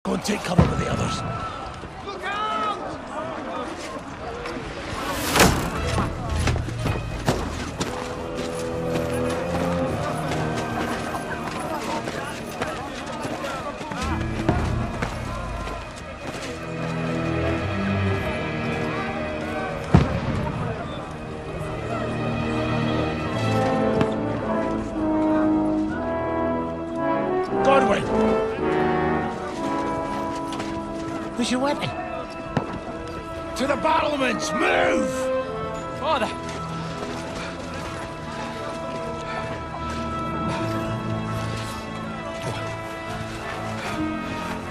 Go and take cover with the others. Look out! Godwin! Where's your weapon? To the battlements! Move! Father!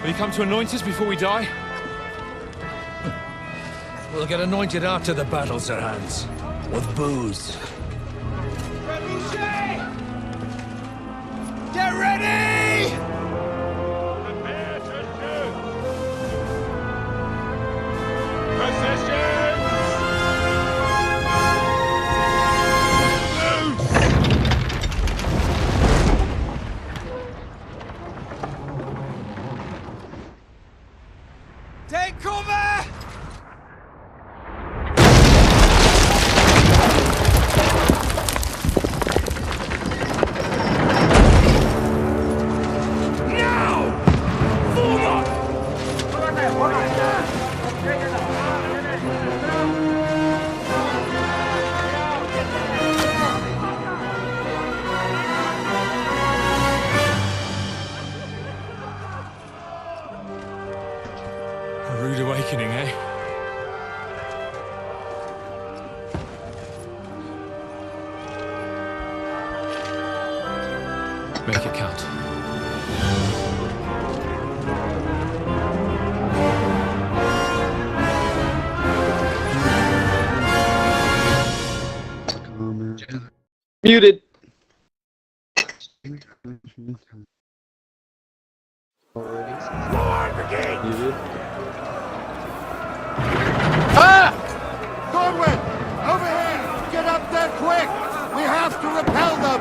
Will you come to anoint us before we die? We'll get anointed after the battles are hands. With booze. Get ready! Prepare to shoot! Positions! Take cover! A rude awakening, eh? Make it count. Muted. Muted. Ah! Godwin! Over here! Get up there quick! We have to repel them!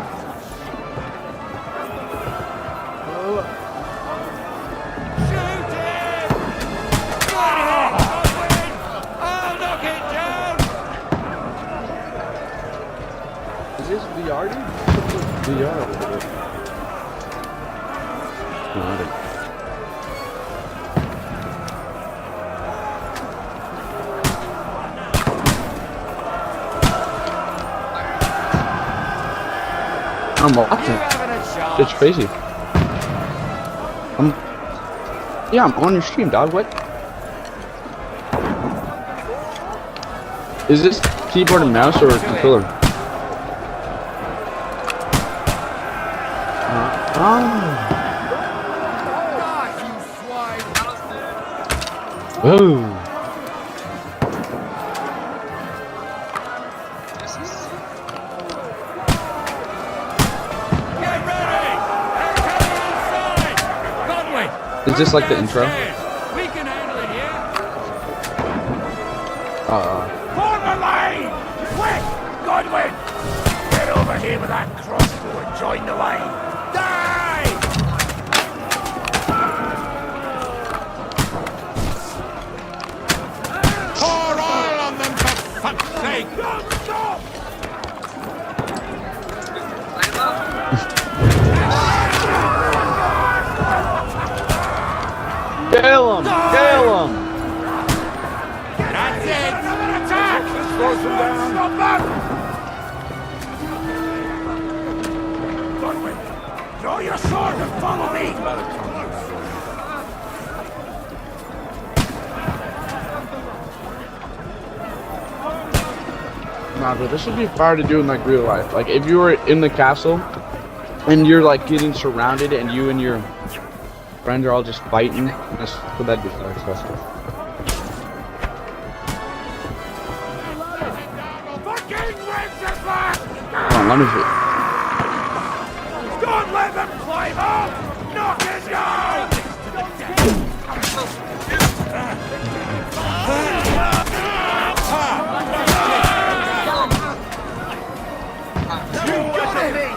Shoot him! Got him! Godwin! I'll knock it down! Is this VR, dude? VR over there. I'm watching. It's crazy. Yeah, I'm on your stream, dog. What? Is this keyboard and mouse or controller? Whoa. Is this like the intro? We can handle it here. Form a line! Quick! Godwin! Get over here with that crossbow and join the line! Die! Pour oil on them for fuck's sake! Don't stop! Kill him! Kill him! That's it! Attack! Slow them down! Stop them! Godwin, draw your sword and follow me! Nah, bro, this would be fire to do in like real life. Like if you were in the castle and you're like getting surrounded and you and your friends are all just fighting. That'd be fire stuff. Come on, let me see. Don't let them climb up! Knock it down! You got it!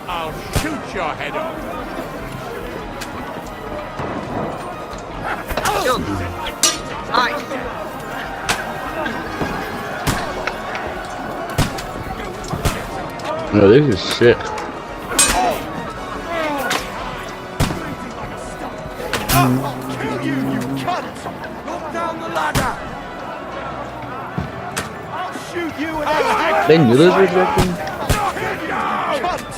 I'll shoot your head off! No, this is sick. Kill you, you cunt! Look down the ladder! I'll shoot you and They knew this was working. Knock it down! Cunt!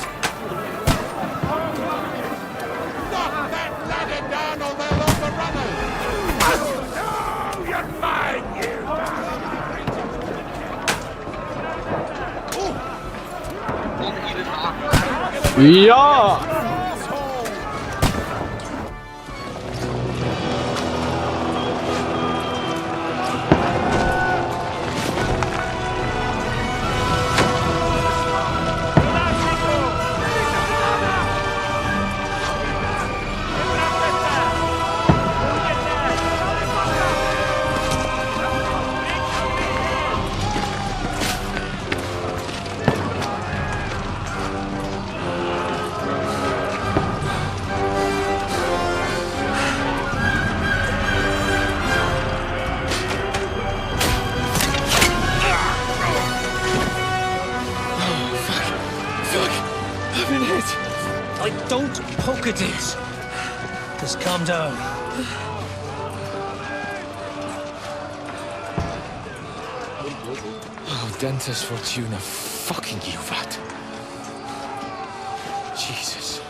Knock that ladder down or they'll overrun us! No, you're mine, you Yeah. I've been hit. Like, don't poke at it. Just calm down. Oh, Dentes Fortuna, fucking you, Vat. Jesus.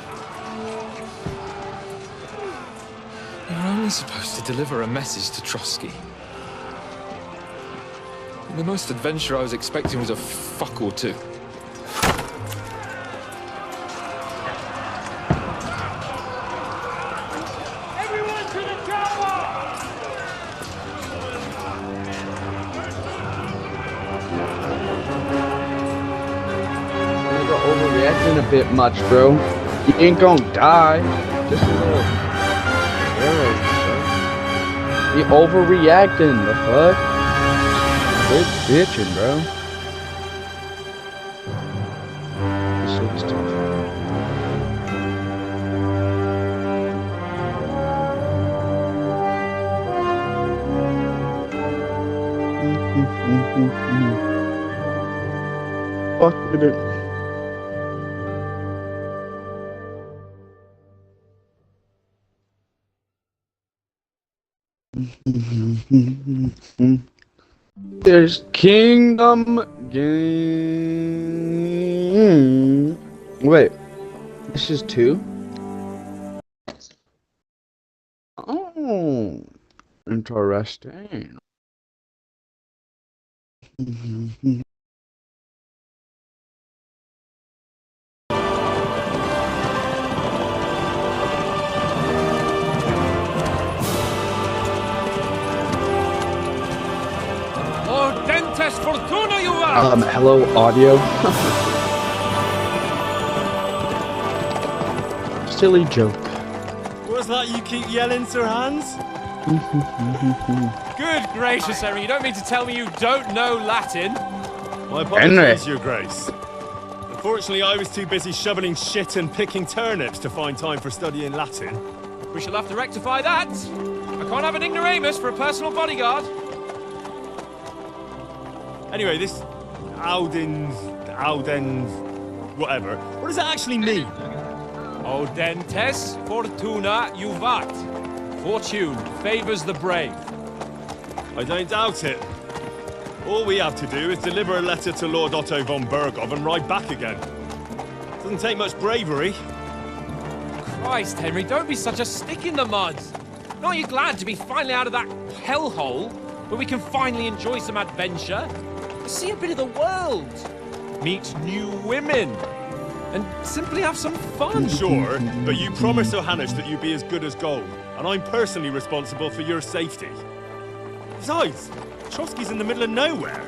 You're only supposed to deliver a message to Trotsky. And the most adventure I was expecting was a fuck or two. Everyone to the tower! You're overreacting a bit much, bro. You ain't gonna die. Just a little. You overreacting. The fuck? Quit bitching, bro. This shit is tough. Fuck with it. There's Kingdom Game. Wait, this is 2? Oh, interesting. Oh, Dentes Fortuna, you are! Hello, audio. Silly joke. What's that you keep yelling, Sir Hans? Good gracious, Henry, you don't mean to tell me you don't know Latin? My apologies, Your Grace. Unfortunately, I was too busy shoveling shit and picking turnips to find time for studying Latin. We shall have to rectify that. I can't have an ignoramus for a personal bodyguard. Anyway, this Audens, whatever. What does that actually mean? O Dentes Fortuna Juvat. Fortune favors the brave. I don't doubt it. All we have to do is deliver a letter to Lord Otto von Bergov and ride back again. Doesn't take much bravery. Christ, Henry, don't be such a stick in the mud. Aren't you glad to be finally out of that hellhole where we can finally enjoy some adventure? See a bit of the world. Meet new women. And simply have some fun. Sure, but you promised Johannes that you'd be as good as gold, and I'm personally responsible for your safety. Besides, Trotsky's in the middle of nowhere,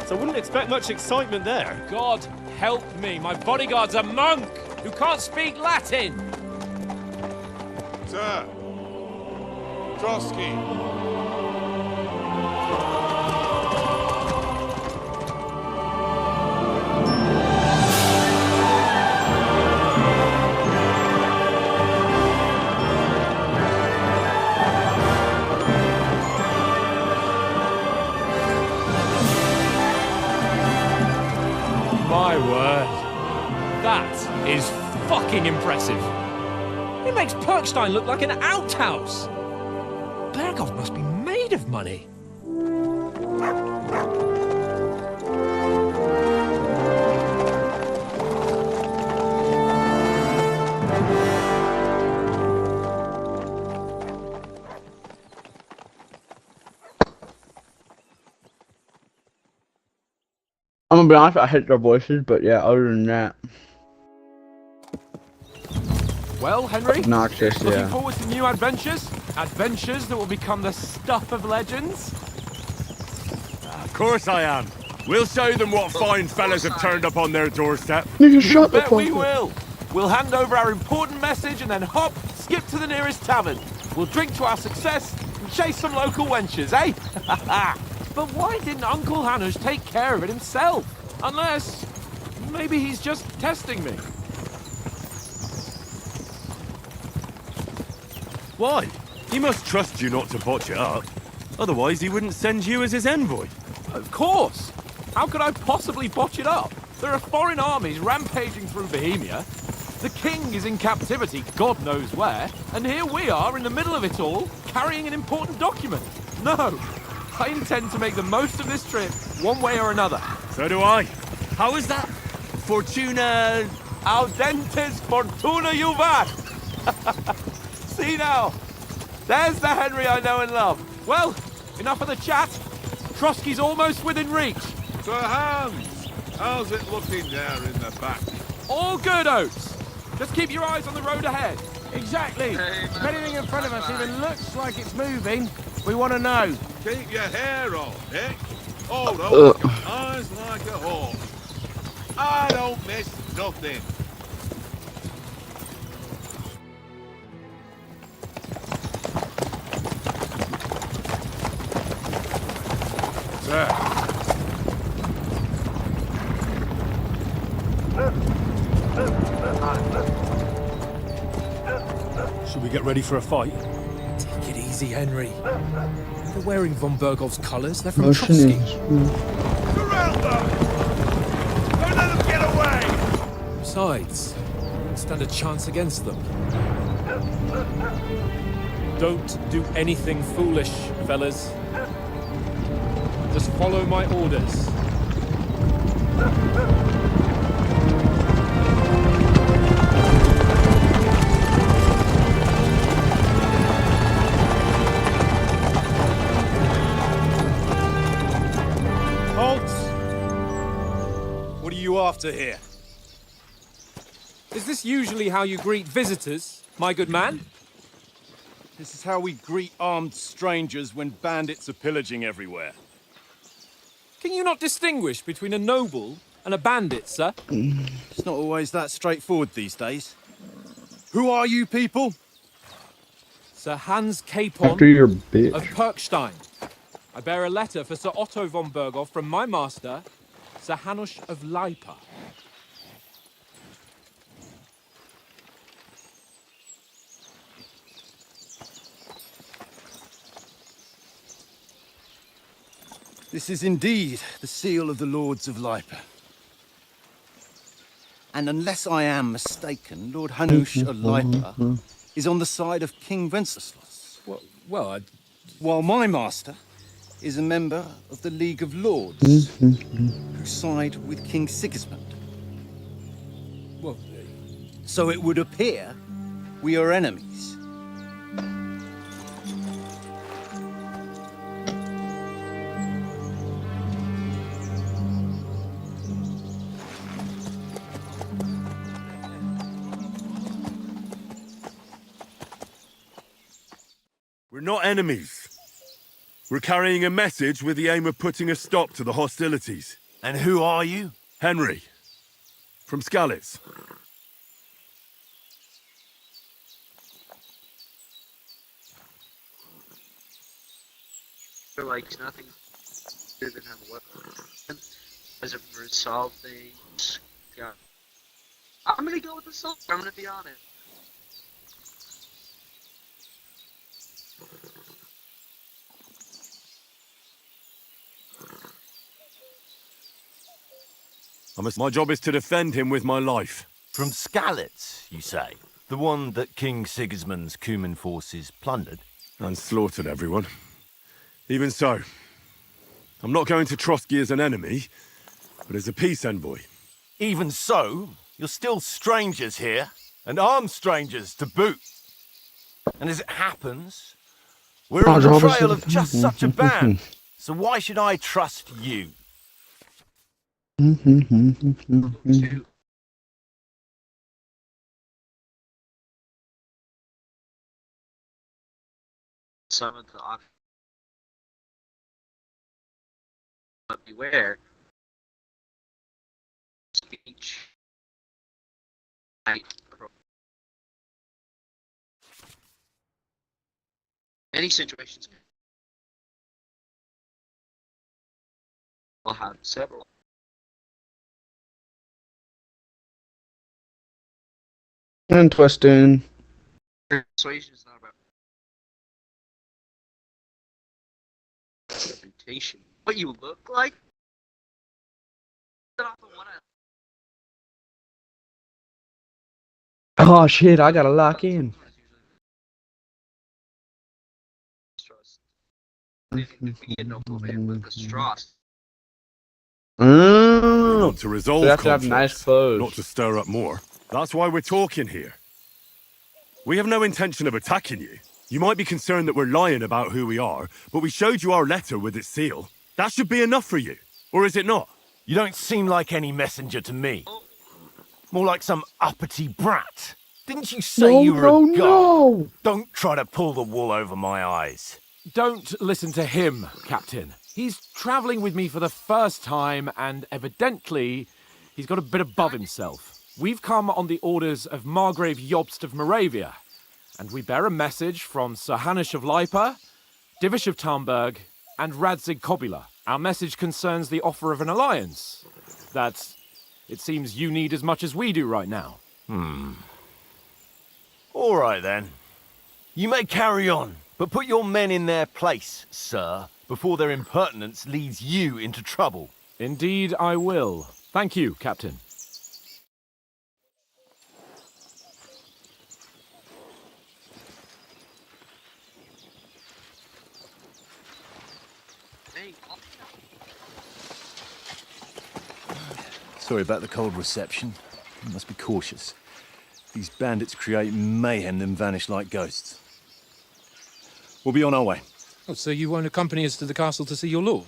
so I wouldn't expect much excitement there. God help me, my bodyguard's a monk who can't speak Latin. Sir! Trotsky! My word. That is fucking impressive. It makes Perkstein look like an outhouse. Berghoff must be made of money. I'm gonna be honest, I hate their voices, but yeah, other than that, Well, Henry, obnoxious, looking yeah. forward to new adventures? Adventures that will become the stuff of legends? Of course I am. We'll show them what fine fellas have turned up on their doorstep. Nigga, shut the Bet fuck we up. will. We'll hand over our important message and then hop, skip to the nearest tavern. We'll drink to our success and chase some local wenches, eh? But why didn't Uncle Hanush take care of it himself? Unless, maybe he's just testing me. Why? He must trust you not to botch it up. Otherwise, he wouldn't send you as his envoy. Of course. How could I possibly botch it up? There are foreign armies rampaging through Bohemia. The king is in captivity, God knows where. And here we are in the middle of it all, carrying an important document. No, I intend to make the most of this trip, one way or another. So do I. How is that? Fortuna... Audentes fortuna juvat! See now, there's the Henry I know and love. Well, enough of the chat. Trotsky's almost within reach. Sir Hans, how's it looking there in the back? All good, Oates. Just keep your eyes on the road ahead. Exactly. If anything in front of us even looks like it's moving, we want to know. Keep your hair on, Nick. Hold on. Eyes like a hawk. I don't miss nothing. Should we get ready for a fight? Take it easy, Henry. They're wearing von Berghoff's colours. They're from Russian Trotsky. is. Surround them! Don't let them get away! Besides, we won't stand a chance against them. Don't do anything foolish, fellas. Just follow my orders. What are you after here? Is this usually how you greet visitors, my good man? This is how we greet armed strangers when bandits are pillaging everywhere. Can you not distinguish between a noble and a bandit, sir? It's not always that straightforward these days. Who are you people? Sir Hans Capon After your of bitch. Perkstein. I bear a letter for Sir Otto von Berghoff from my master, Sir Hanush of Lipa. This is indeed the seal of the Lords of Lipa. And unless I am mistaken, Lord Hanush of Lipa is on the side of King Wenceslas, Well, while my master is a member of the League of Lords, who side with King Sigismund. well, So it would appear we are enemies. We're not enemies. We're carrying a message with the aim of putting a stop to the hostilities. And who are you? Henry, from Skalitz. Like nothing other than have a weapon. Doesn't resolve things. Yeah. I'm gonna go with the sword. I'm gonna be honest. My job is to defend him with my life. From Skalitz, you say? The one that King Sigismund's Cuman forces plundered? And slaughtered everyone. Even so, I'm not going to Trotsky as an enemy, but as a peace envoy. Even so, you're still strangers here, and armed strangers to boot. And as it happens, we're on the trail of just such a band. So why should I trust you? Some of the options, but beware. Speech. Many situations will have several. Interesting. Persuasion is not about representation. What you look like? Oh shit, I gotta lock in. We want to resolve you have to have conflicts, nice clothes. not to stir up more. That's why we're talking here. We have no intention of attacking you. You might be concerned that we're lying about who we are, but we showed you our letter with its seal. That should be enough for you. Or is it not? You don't seem like any messenger to me. More like some uppity brat. Didn't you say you were a god? No. Don't try to pull the wool over my eyes. Don't listen to him, Captain. He's travelling with me for the first time, and evidently, he's got a bit above himself. We've come on the orders of Margrave Jobst of Moravia, and we bear a message from Sir Hanush of Lipa, Divish of Tarnberg, and Radzig Kobula. Our message concerns the offer of an alliance that it seems you need as much as we do right now. All right, then. You may carry on, but put your men in their place, sir, before their impertinence leads you into trouble. Indeed, I will. Thank you, Captain. Sorry about the cold reception. You must be cautious. These bandits create mayhem, then vanish like ghosts. We'll be on our way. Oh, so you won't accompany us to the castle to see your lord?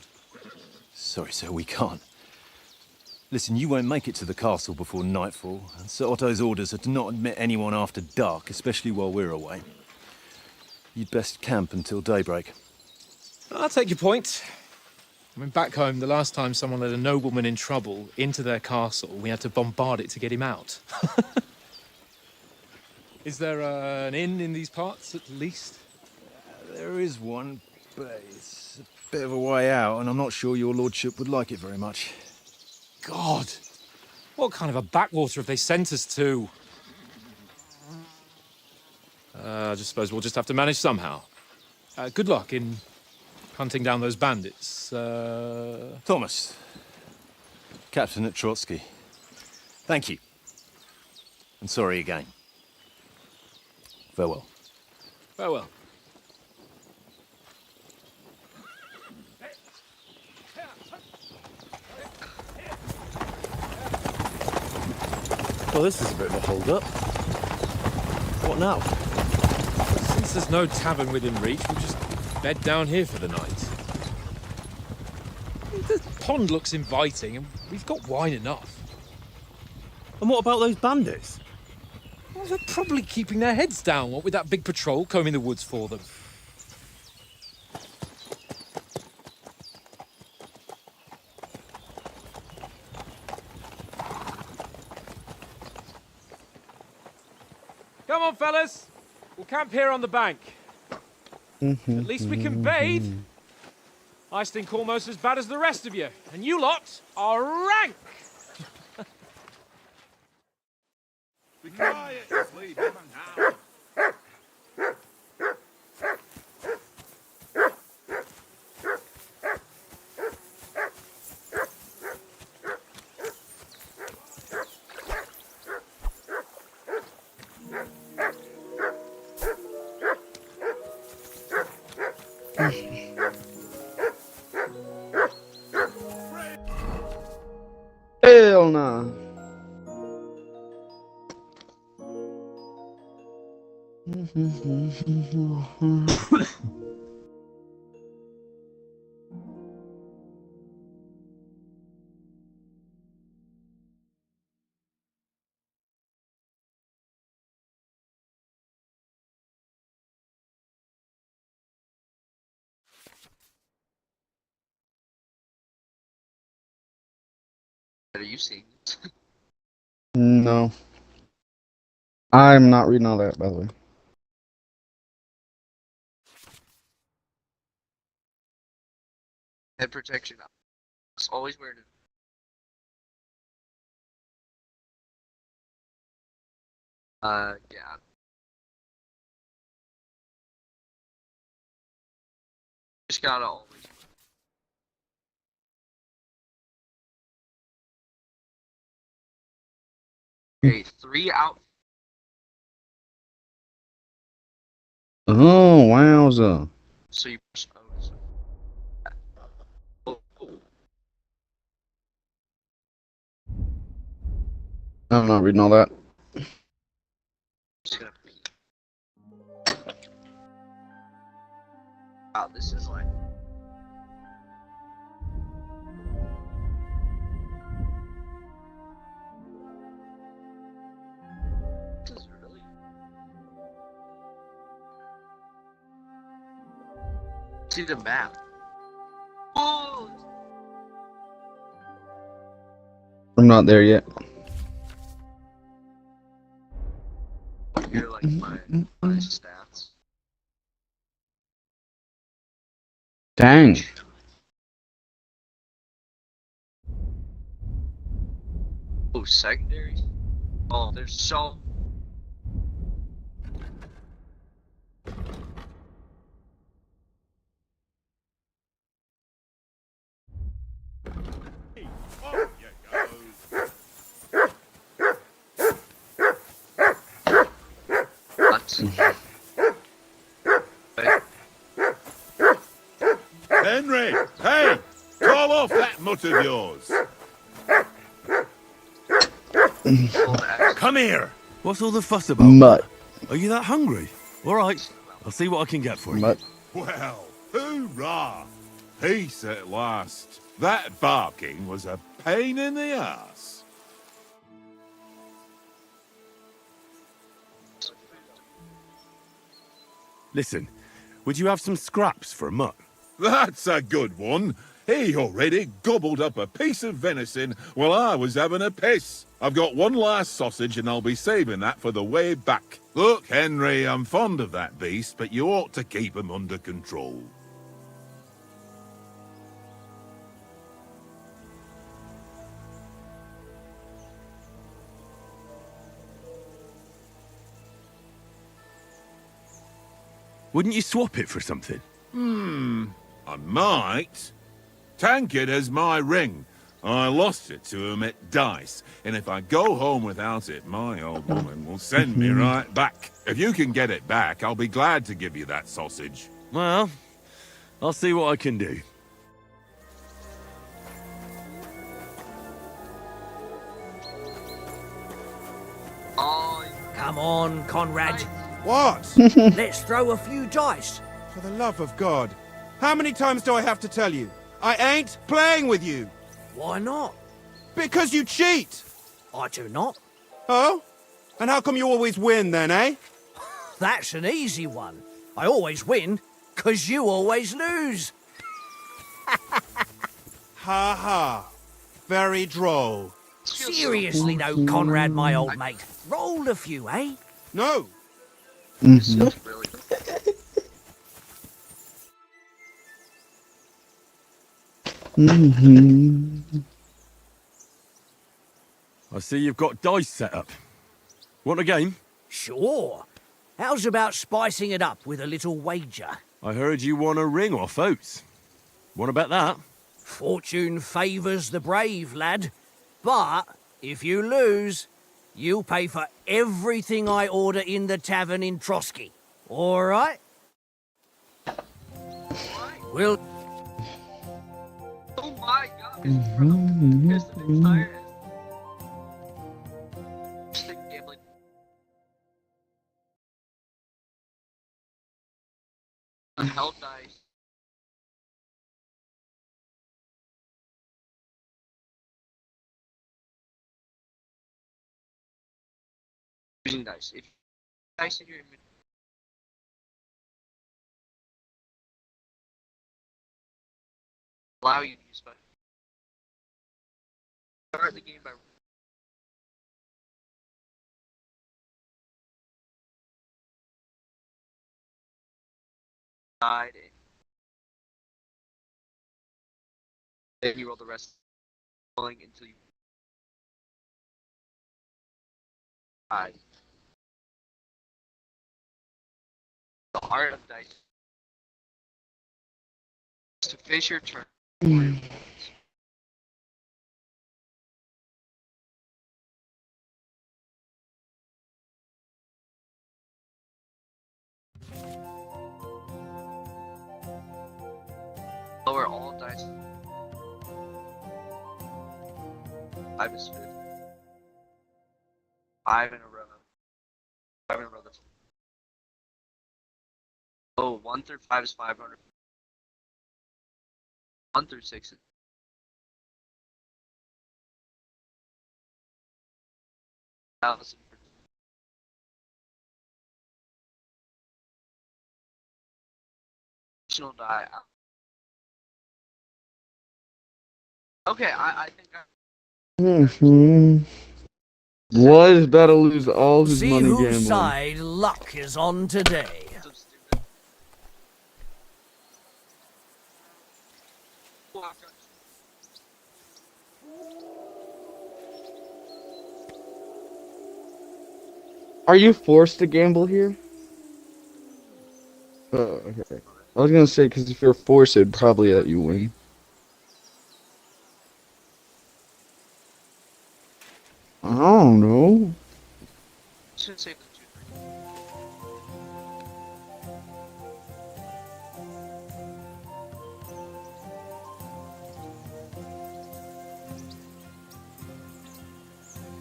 Sorry, sir, we can't. Listen, you won't make it to the castle before nightfall, and Sir Otto's orders are to not admit anyone after dark, especially while we're away. You'd best camp until daybreak. I'll take your point. I mean, back home, the last time someone let a nobleman in trouble into their castle, we had to bombard it to get him out. Is there an inn in these parts, at least? There is one, but it's a bit of a way out, and I'm not sure your lordship would like it very much. God! What kind of a backwater have they sent us to? I just suppose we'll just have to manage somehow. Good luck in hunting down those bandits. Thomas, Captain at Trotsky. Thank you. And sorry again. Farewell. Farewell. Well, this is a bit of a hold-up. What now? Since there's no tavern within reach, we'll just bed down here for the night. The pond looks inviting, and we've got wine enough. And what about those bandits? Well, they're probably keeping their heads down, what with that big patrol combing the woods for them. Come on, fellas. We'll camp here on the bank. At least we can bathe. I stink almost as bad as the rest of you, and you lot are rank! Be quiet, sleeping now. Hell nah. Are you seeing this? No. I'm not reading all that, by the way. Head protection. It's always wearing it. Yeah. Just gotta always. Okay, 3 out. Oh, wowza. So you. Oh, I'm not reading all that. just gonna be. Wow, this is like. This is really. See the map. Oh! I'm not there yet. You're like my stats. Dang. Oh, secondaries? Oh, there's so. Oh, you go. Nuts. Henry, hey, call off that mutt of yours. Come here. What's all the fuss about? Mutt. Are you that hungry? All right, I'll see what I can get for you. Mutt. Well, hoorah! Peace at last. That barking was a pain in the ass. Listen, would you have some scraps for a mutt? That's a good one. He already gobbled up a piece of venison while I was having a piss. I've got one last sausage and I'll be saving that for the way back. Look, Henry, I'm fond of that beast, but you ought to keep him under control. Wouldn't you swap it for something? I might. Tankard has my ring. I lost it to him at dice, and if I go home without it, my old woman will send me right back. If you can get it back, I'll be glad to give you that sausage. Well, I'll see what I can do. Oh, Come on, Conrad. What? Let's throw a few dice. For the love of God. How many times do I have to tell you? I ain't playing with you. Why not? Because you cheat. I do not. Oh? And how come you always win then, eh? That's an easy one. I always win, 'cause you always lose. Ha ha. Very droll. Seriously though, Conrad, my old mate. Roll a few, eh? No. this is really. I see you've got dice set up. Want a game? Sure. How's about spicing it up with a little wager? I heard you won a ring off Oates. Want to bet that? Fortune favours the brave, lad. But if you lose, you'll pay for everything I order in the tavern in Trotsky. All right? We'll Oh my God. It's the entire. king dice. If dice in your inventory allow you to use by start the game by side and then you roll the rest rolling until you die. The art of dice is to finish your turn. Lower all dice. 5 is 50. 5 in a row. 5 in a row. That's oh, 1 through 5 is 500. 1 through 6 is thousand. Additional die. Okay, I think What is about to lose all his See money whose gambling? side luck is on today. so stupid. Are you forced to gamble here? Oh, okay. I was gonna say, because if you're forced, it'd probably let you win. I don't know. Should save the 2-3.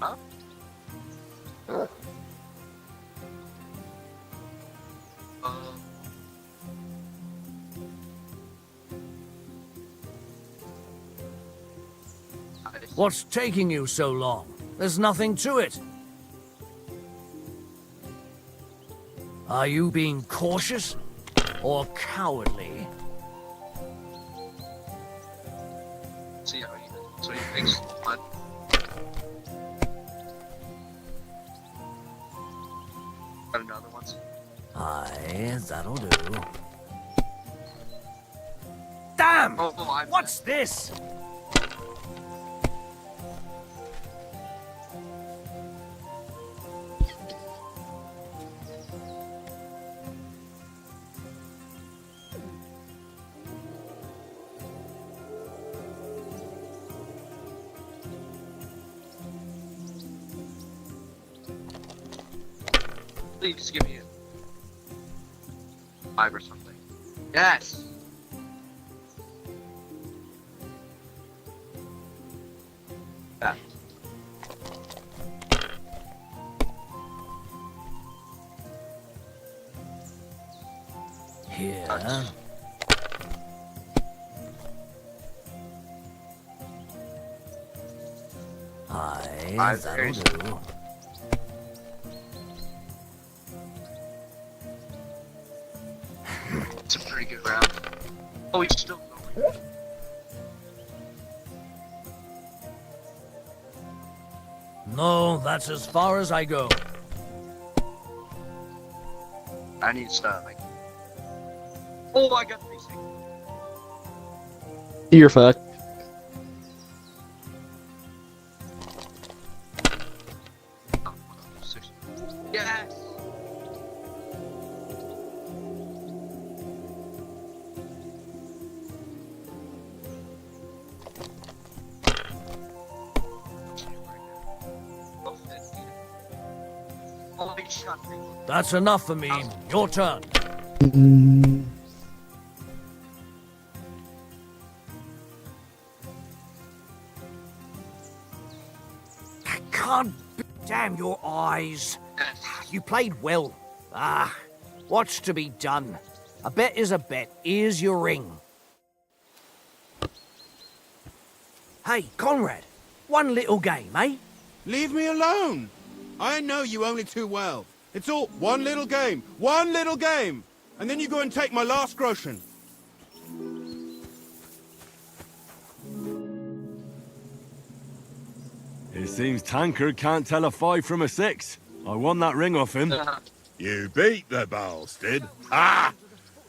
Huh? What's taking you so long? There's nothing to it. Are you being cautious or cowardly? See how so he thinks one. Got another one. Aye, that'll do. Damn! What's this? Please give me a 5 or something. Yes! Yeah. Here. Aye, that'll do. It's a pretty good round. Oh, he's still going. No, that's as far as I go. I need to stop. Oh, I got 3 seconds. You're fucked. Oh, 6. Yes! That's enough for me. Your turn. I can't damn your eyes. You played well. Ah, what's to be done? A bet is a bet. Here's your ring. Hey, Conrad. One little game, eh? Leave me alone. I know you only too well. It's all one little game, and then you go and take my last groschen. It seems Tankard can't tell a 5 from a 6. I won that ring off him. You beat the bastard. Ah!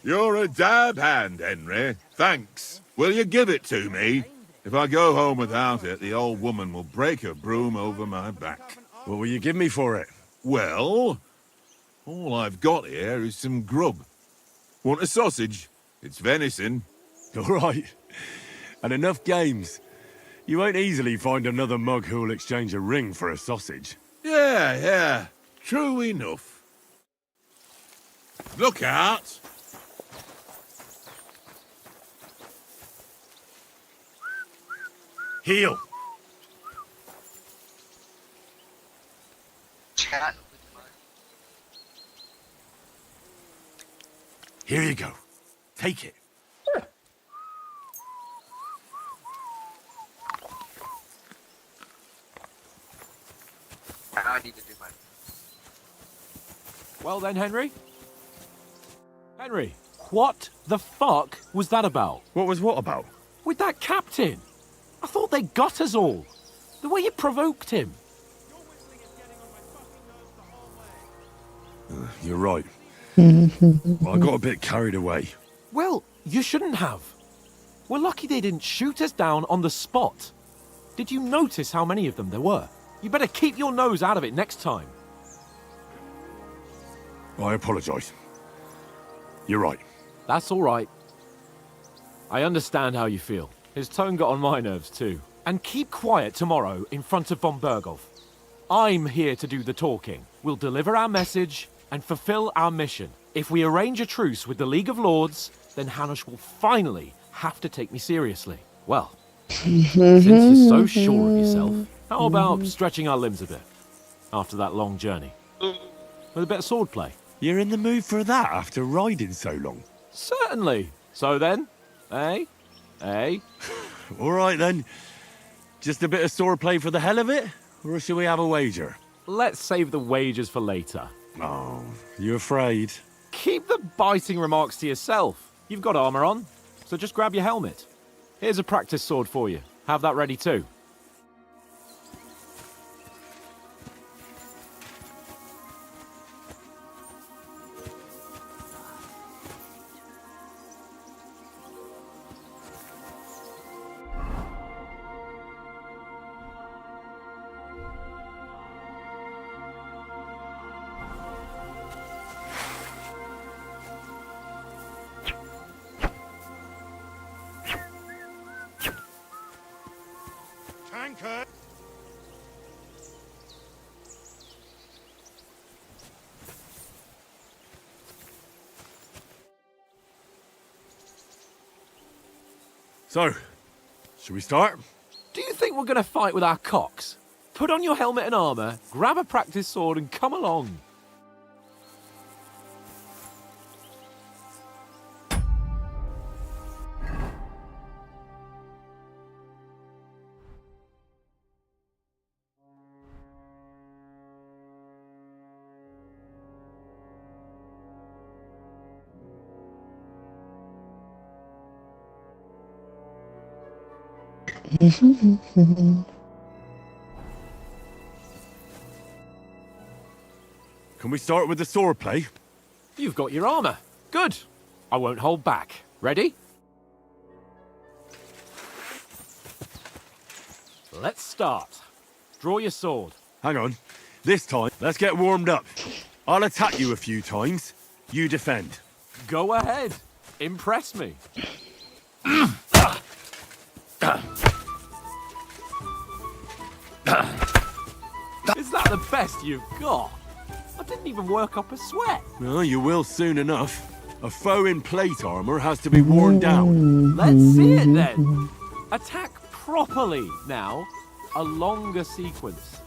You're a dab hand, Henry. Thanks. Will you give it to me? If I go home without it, the old woman will break her broom over my back. What will you give me for it? Well, all I've got here is some grub. Want a sausage? It's venison. All right. And enough games. You won't easily find another mug who'll exchange a ring for a sausage. Yeah. True enough. Look out! Heel! Chat. Here you go. Take it. I need to do mine. Well then, Henry? Henry, what the fuck was that about? What was what about? With that captain? I thought they got us all. The way you provoked him. You're right. Well, I got a bit carried away. Well, you shouldn't have. We're lucky they didn't shoot us down on the spot. Did you notice how many of them there were? You better keep your nose out of it next time. I apologise. You're right. That's all right. I understand how you feel. His tone got on my nerves too. And keep quiet tomorrow in front of von Berghoff. I'm here to do the talking. We'll deliver our message and fulfill our mission. If we arrange a truce with the League of Lords, then Hanush will finally have to take me seriously. Well, since you're so sure of yourself, how about stretching our limbs a bit after that long journey? With a bit of swordplay. You're in the mood for that after riding so long? Certainly. So then, eh? All right then. Just a bit of swordplay for the hell of it? Or shall we have a wager? Let's save the wagers for later. Oh, you afraid? Keep the biting remarks to yourself. You've got armor on, so just grab your helmet. Here's a practice sword for you. Have that ready too. Tankard! So, should we start? Do you think we're going to fight with our cocks? Put on your helmet and armor, grab a practice sword and come along. Can we start with the swordplay? You've got your armor. Good. I won't hold back. Ready? Let's start. Draw your sword. Hang on. This time, let's get warmed up. I'll attack you a few times. You defend. Go ahead. Impress me. Is that the best you've got? I didn't even work up a sweat. Well, you will soon enough. A foe in plate armor has to be worn down. Let's see it then. Attack properly now. A longer sequence.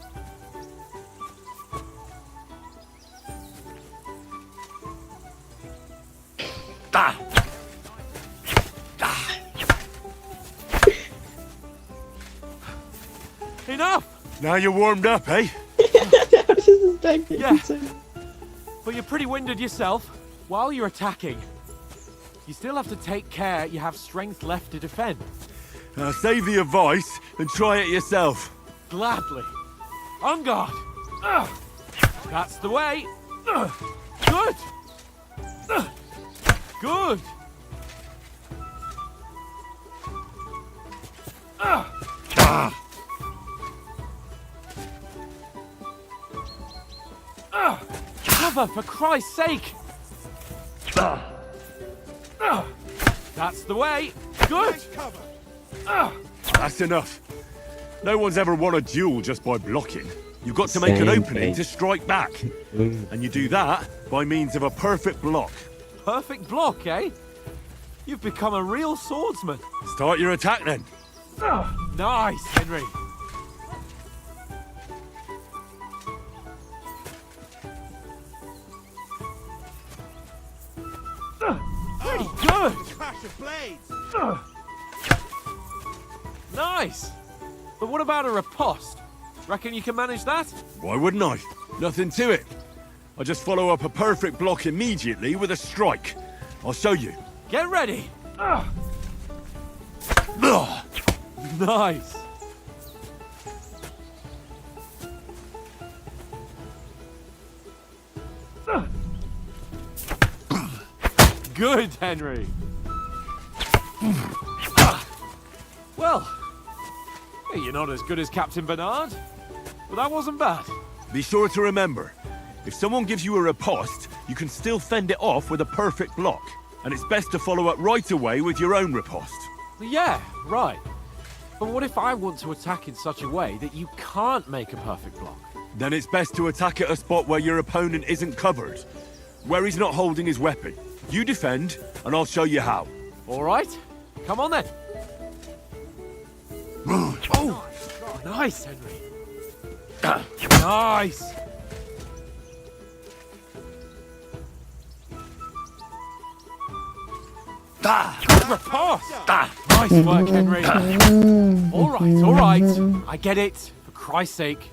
Enough! Now you're warmed up, eh? I was just Yeah. But you're pretty winded yourself. While you're attacking, you still have to take care you have strength left to defend. Save the advice and try it yourself. Gladly. On guard. That's the way. Good. Good. Cover, for Christ's sake! That's the way. Good. That's enough. No one's ever won a duel just by blocking. You've got to make an opening to strike back. And you do that by means of a perfect block. Perfect block, eh? You've become a real swordsman. Start your attack then. Nice, Henry. Pretty good. Clash of blades. Nice. But what about a riposte? Reckon you can manage that? Why wouldn't I? Nothing to it. I just follow up a perfect block immediately with a strike. I'll show you. Get ready. Nice. Good, Henry. Well, you're not as good as Captain Bernard, but that wasn't bad. Be sure to remember, if someone gives you a riposte, you can still fend it off with a perfect block. And it's best to follow up right away with your own riposte. Yeah, right. But what if I want to attack in such a way that you can't make a perfect block? Then it's best to attack at a spot where your opponent isn't covered, where he's not holding his weapon. You defend, and I'll show you how. All right, come on then. Oh, nice, Henry. Nice. Riposte. Nice work, Henry. All right. I get it. For Christ's sake.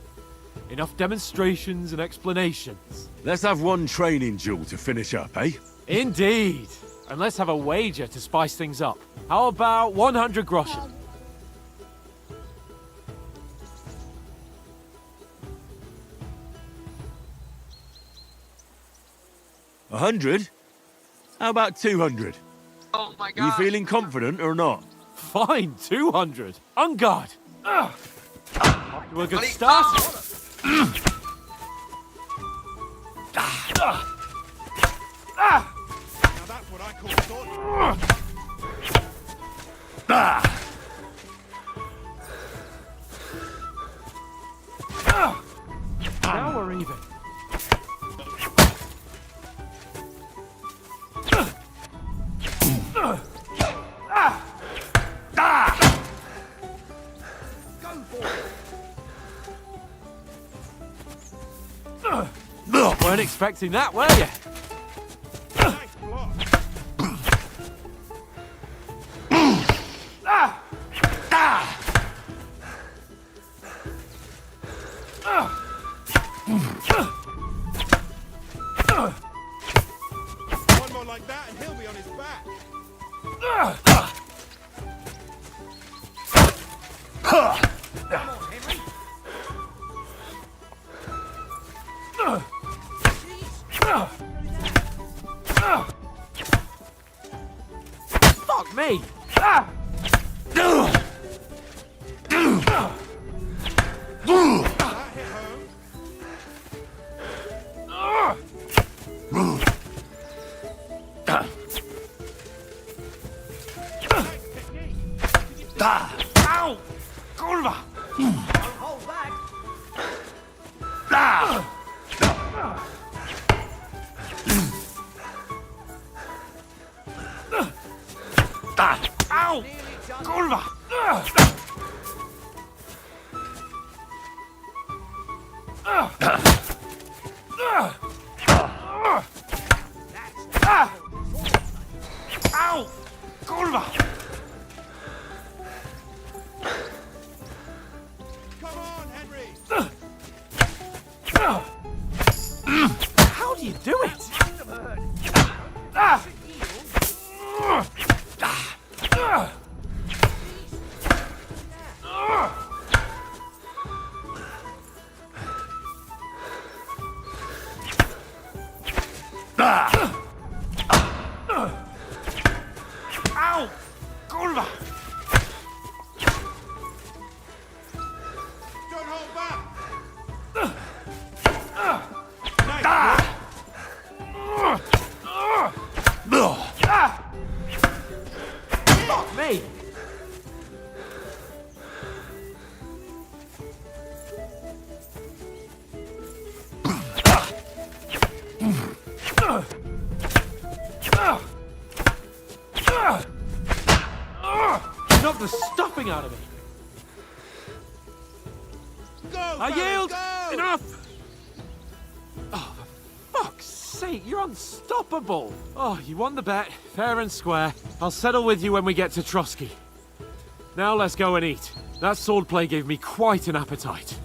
Enough demonstrations and explanations. Let's have one training duel to finish up, eh? Indeed. And let's have a wager to spice things up. How about 100 groschen? A 100? How about 200? Oh my god. Are you feeling confident or not? Fine, 200. On guard. Off to a good start. Now that's what I call sword. Now we're even. Weren't expecting that, were you? Nice block. One more like that and he'll be on his back. Fuck me! That hit home. Nice technique. Ow! Kurwa! Hold back. Ow! Kurwa! Ow! Kurwa! Come on, Henry. out of me. Go, I fellas, yield! go! Enough! Oh, for fuck's sake, you're unstoppable! Oh, you won the bet, fair and square. I'll settle with you when we get to Trotsky. Now let's go and eat. That swordplay gave me quite an appetite.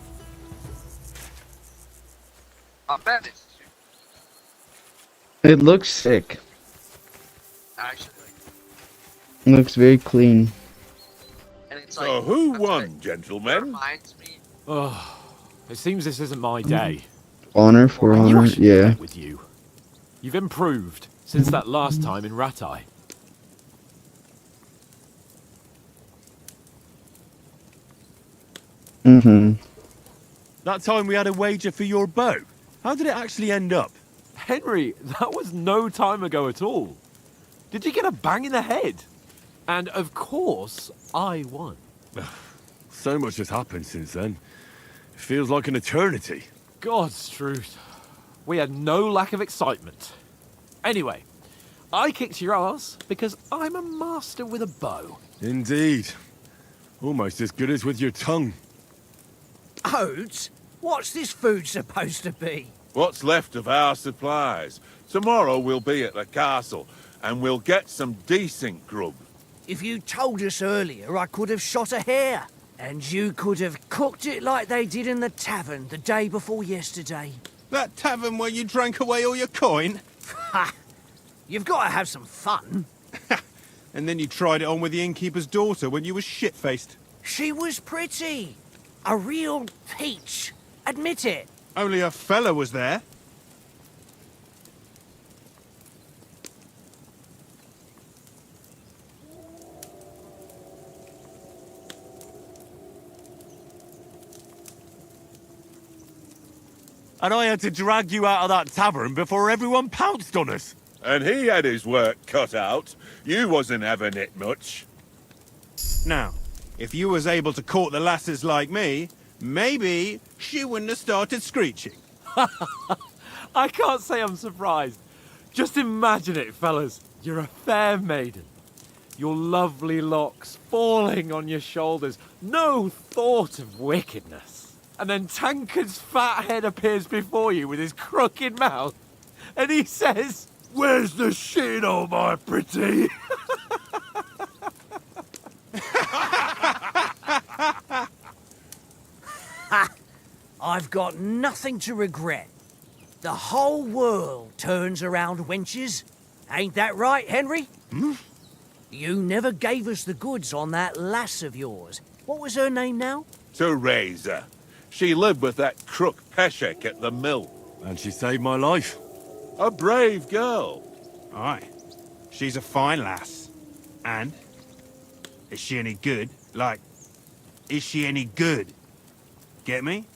I bet it's It looks sick. actually. It looks very clean. And it's So like, who that's what won, it gentlemen? reminds me. Oh, it seems this isn't my day. Honor for I knew I honor, should yeah. bet with you. You've improved since that last time in Ratai. Mm-hmm. That time we had a wager for your bow. How did it actually end up? Henry, that was no time ago at all. Did you get a bang in the head? And of course, I won. So much has happened since then. It feels like an eternity. God's truth. We had no lack of excitement. Anyway, I kicked your ass because I'm a master with a bow. Indeed. Almost as good as with your tongue. Oats? What's this food supposed to be? What's left of our supplies? Tomorrow we'll be at the castle, and we'll get some decent grub. If you told us earlier, I could have shot a hare. And you could have cooked it like they did in the tavern the day before yesterday. That tavern where you drank away all your coin? Ha! You've got to have some fun. And then you tried it on with the innkeeper's daughter when you were shit-faced. She was pretty. A real peach. Admit it. Only a fella was there. And I had to drag you out of that tavern before everyone pounced on us. And he had his work cut out. You wasn't having it much. Now, if you was able to court the lasses like me, maybe she wouldn't have started screeching. I can't say I'm surprised. Just imagine it, fellas. You're a fair maiden. Your lovely locks falling on your shoulders. No thought of wickedness. And then Tankard's fat head appears before you with his crooked mouth. And he says, "Where's the shit, oh my pretty?" I've got nothing to regret. The whole world turns around wenches. Ain't that right, Henry? You never gave us the goods on that lass of yours. What was her name now? Teresa. She lived with that crook Peshek at the mill. And she saved my life. A brave girl. Aye. She's a fine lass. And? Is she any good? Like, is she any good? Get me?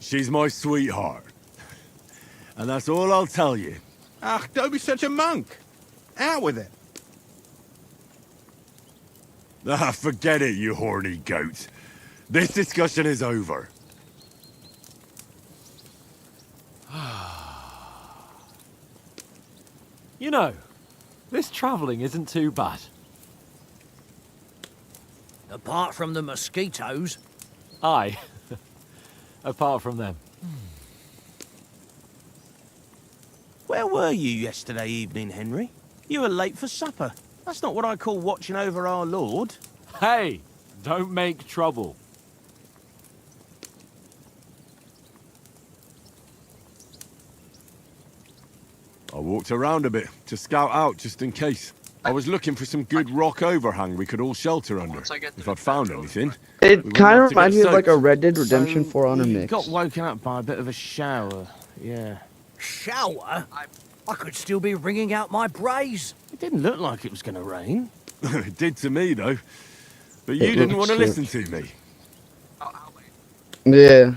She's my sweetheart. And that's all I'll tell you. Ah, don't be such a monk. Out with it. Ah, forget it, you horny goat. This discussion is over. You know, this travelling isn't too bad. Apart from the mosquitoes. Aye. Apart from them. Where were you yesterday evening, Henry? You were late for supper. That's not what I call watching over our Lord. Hey, don't make trouble. I walked around a bit to scout out just in case. I was looking for some good rock overhang we could all shelter under. If I'd found anything. It kind of reminds me of like a Red Dead Redemption 4 Honor you mix. got woken up by a bit of a shower, yeah. Shower? I could still be wringing out my brace. It didn't look like it was going to rain. It did to me, though. But you It didn't looked want to sick. listen to me. Yeah.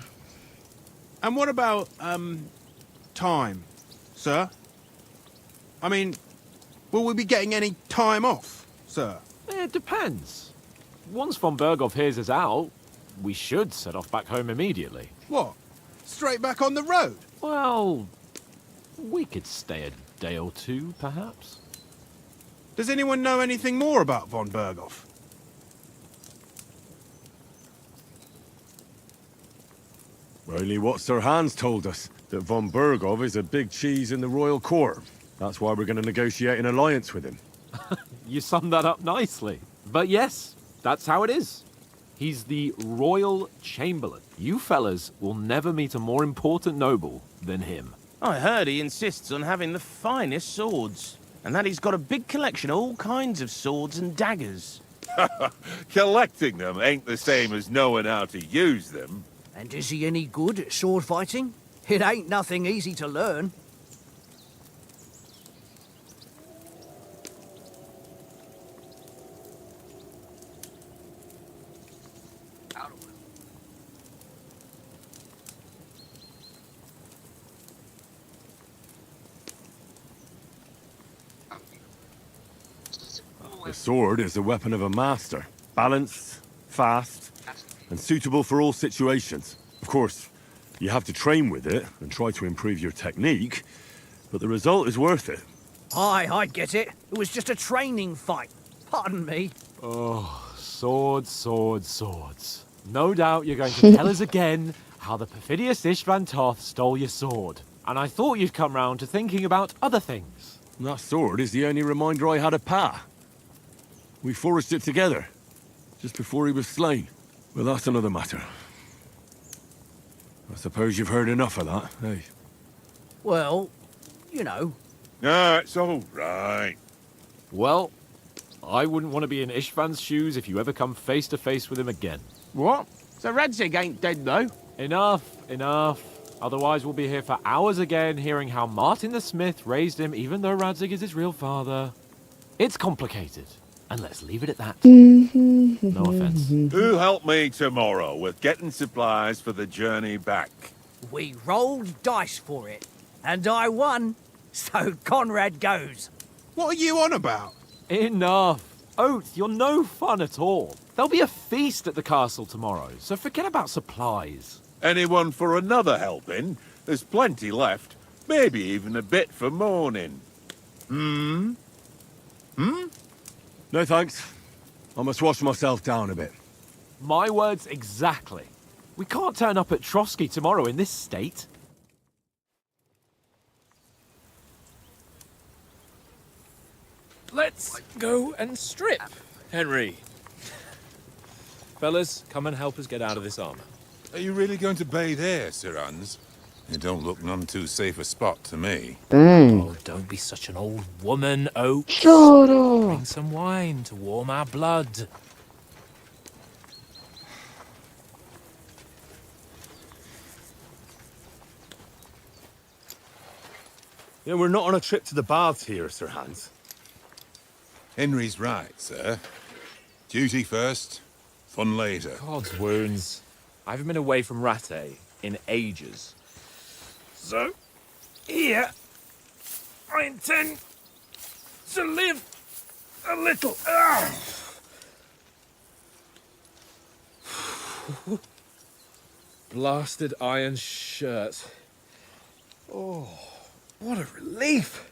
And what about, time, sir? I mean, will we be getting any time off, sir? It depends. Once von Berghoff hears us out, we should set off back home immediately. What? Straight back on the road? Well, we could stay a day or two, perhaps? Does anyone know anything more about von Berghoff? Only what Sir Hans told us, that von Berghoff is a big cheese in the royal court. That's why we're going to negotiate an alliance with him. You summed that up nicely. But yes, that's how it is. He's the Royal Chamberlain. You fellas will never meet a more important noble than him. I heard he insists on having the finest swords, and that he's got a big collection of all kinds of swords and daggers. Collecting them ain't the same as knowing how to use them. And is he any good at sword fighting? It ain't nothing easy to learn. The sword is the weapon of a master. Balanced, fast, and suitable for all situations. Of course, you have to train with it and try to improve your technique, but the result is worth it. Aye, I'd get it. It was just a training fight. Pardon me. Oh, swords, swords, swords. No doubt you're going to tell us again how the perfidious Istvan Toth stole your sword. And I thought you'd come round to thinking about other things. That sword is the only reminder I had of Pa. We forged it together, just before he was slain. Well, that's another matter. I suppose you've heard enough of that, eh? Well, you know. No, it's all right. Well, I wouldn't want to be in Istvan's shoes if you ever come face to face with him again. What? So Radzig ain't dead, though? Enough, enough. Otherwise we'll be here for hours again hearing how Martin the Smith raised him even though Radzig is his real father. It's complicated. And let's leave it at that. No offense. Who helped me tomorrow with getting supplies for the journey back? We rolled dice for it, and I won, so Conrad goes. What are you on about? Enough. Oath, you're no fun at all. There'll be a feast at the castle tomorrow, so forget about supplies. Anyone for another helping? There's plenty left. Maybe even a bit for morning. Hmm? No thanks. I must wash myself down a bit. My words exactly. We can't turn up at Trotsky tomorrow in this state. Let's go and strip, Henry. Fellas, come and help us get out of this armor. Are you really going to bathe here, Sir Hans? It don't look none too safe a spot to me. Oh, don't be such an old woman, Oak. Shut up. Bring some wine to warm our blood. Yeah, we're not on a trip to the baths here, Sir Hans. Henry's right, sir. Duty first, fun later. God's wounds. I haven't been away from Rattay in ages. So, here, I intend to live a little. Blasted iron shirt. Oh, what a relief.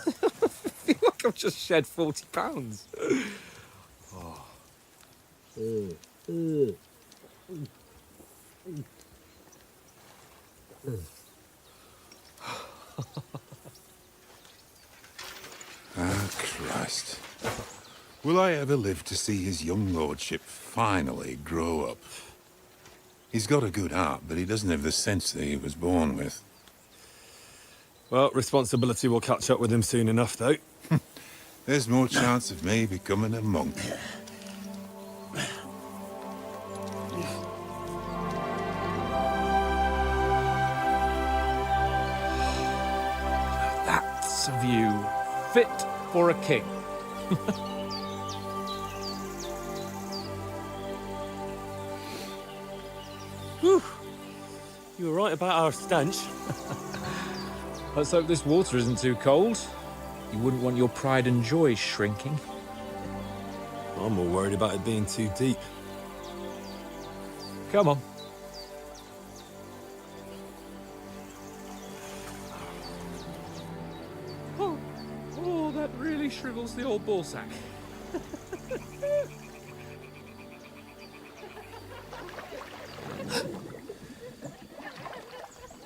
I feel like I've just shed 40 pounds. Ah, Christ. Will I ever live to see his young lordship finally grow up? He's got a good heart, but he doesn't have the sense that he was born with. Well, responsibility will catch up with him soon enough, though. There's more chance of me becoming a monk. That's a view fit for a king. Whew. You were right about our stench. Let's hope this water isn't too cold. You wouldn't want your pride and joy shrinking. I'm more worried about it being too deep. Come on. That really shrivels the old ballsack.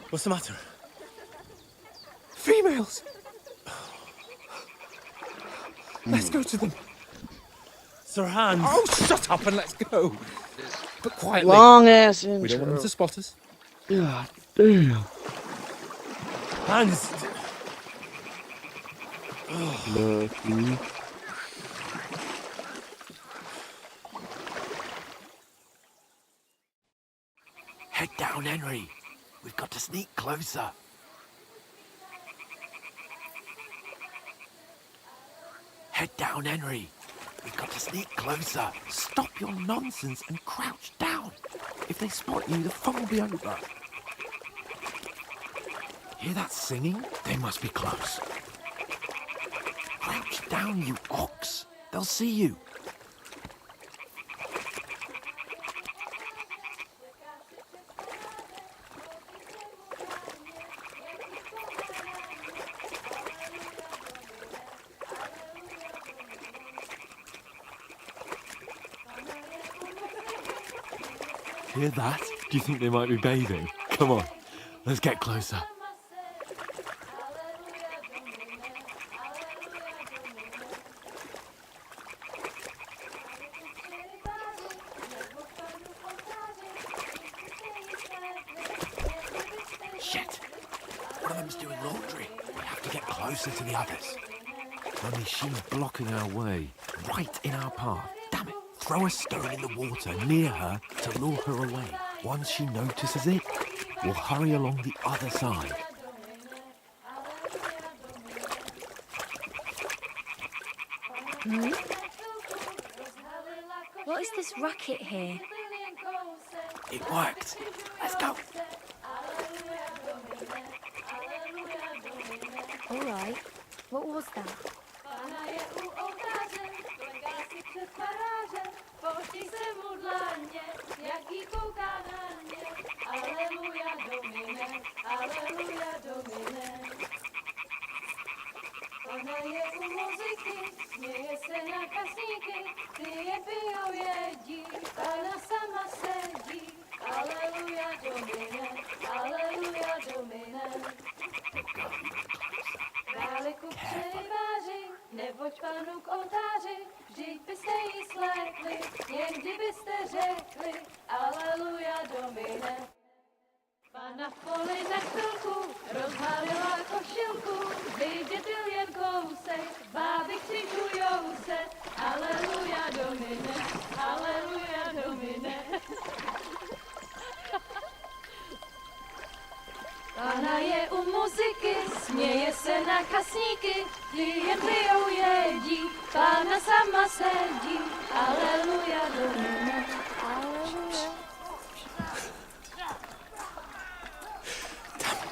What's the matter? Females! Let's go to them. Sir Hans. Oh, shut up and let's go. But quietly. Long ass intro. We don't want them to spot us. God damn. Hans. Lucky. Head down, Henry. We've got to sneak closer. Head down, Henry. We've got to sneak closer. Stop your nonsense and crouch down. If they spot you, the fun will be over. Hear that singing? They must be close. Crouch down, you ox. They'll see you. Hear that? Do you think they might be bathing? Come on, let's get closer. Shit! One of them's doing laundry. We have to get closer to the others. Only she's blocking our way, right in our path. Damn it! Throw a stone in the water near her to lure her away. Once she notices it, we'll hurry along the other side. Hmm? What is this racket here? It worked. Let's go. All right. What was that? Ona je u muzyky, směje se na kasníky, ty je pijou jedí, Pana sama sedí. Aleluja Domine, Aleluja Domine. Dáleku převáži, neboť Panu k oltáři, vždyť byste jí slekli, někdy byste řekli, Aleluja Domine. Pana v poli na chvilku rozhalila košilku, vydětil jen kousek, báby křižujou se, Aleluja Domine, Aleluja Domine. Pana je u muziky, směje se na kasníky, ty jen pijou jedí, Pána sama sedí, Aleluja Domine, Aleluja.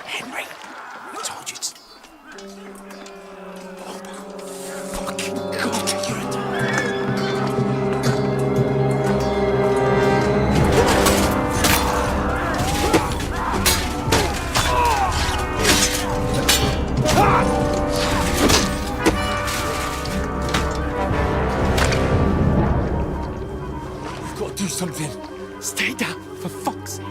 Henry, I told you to... We've got to do something. Stay down, for fuck's sake.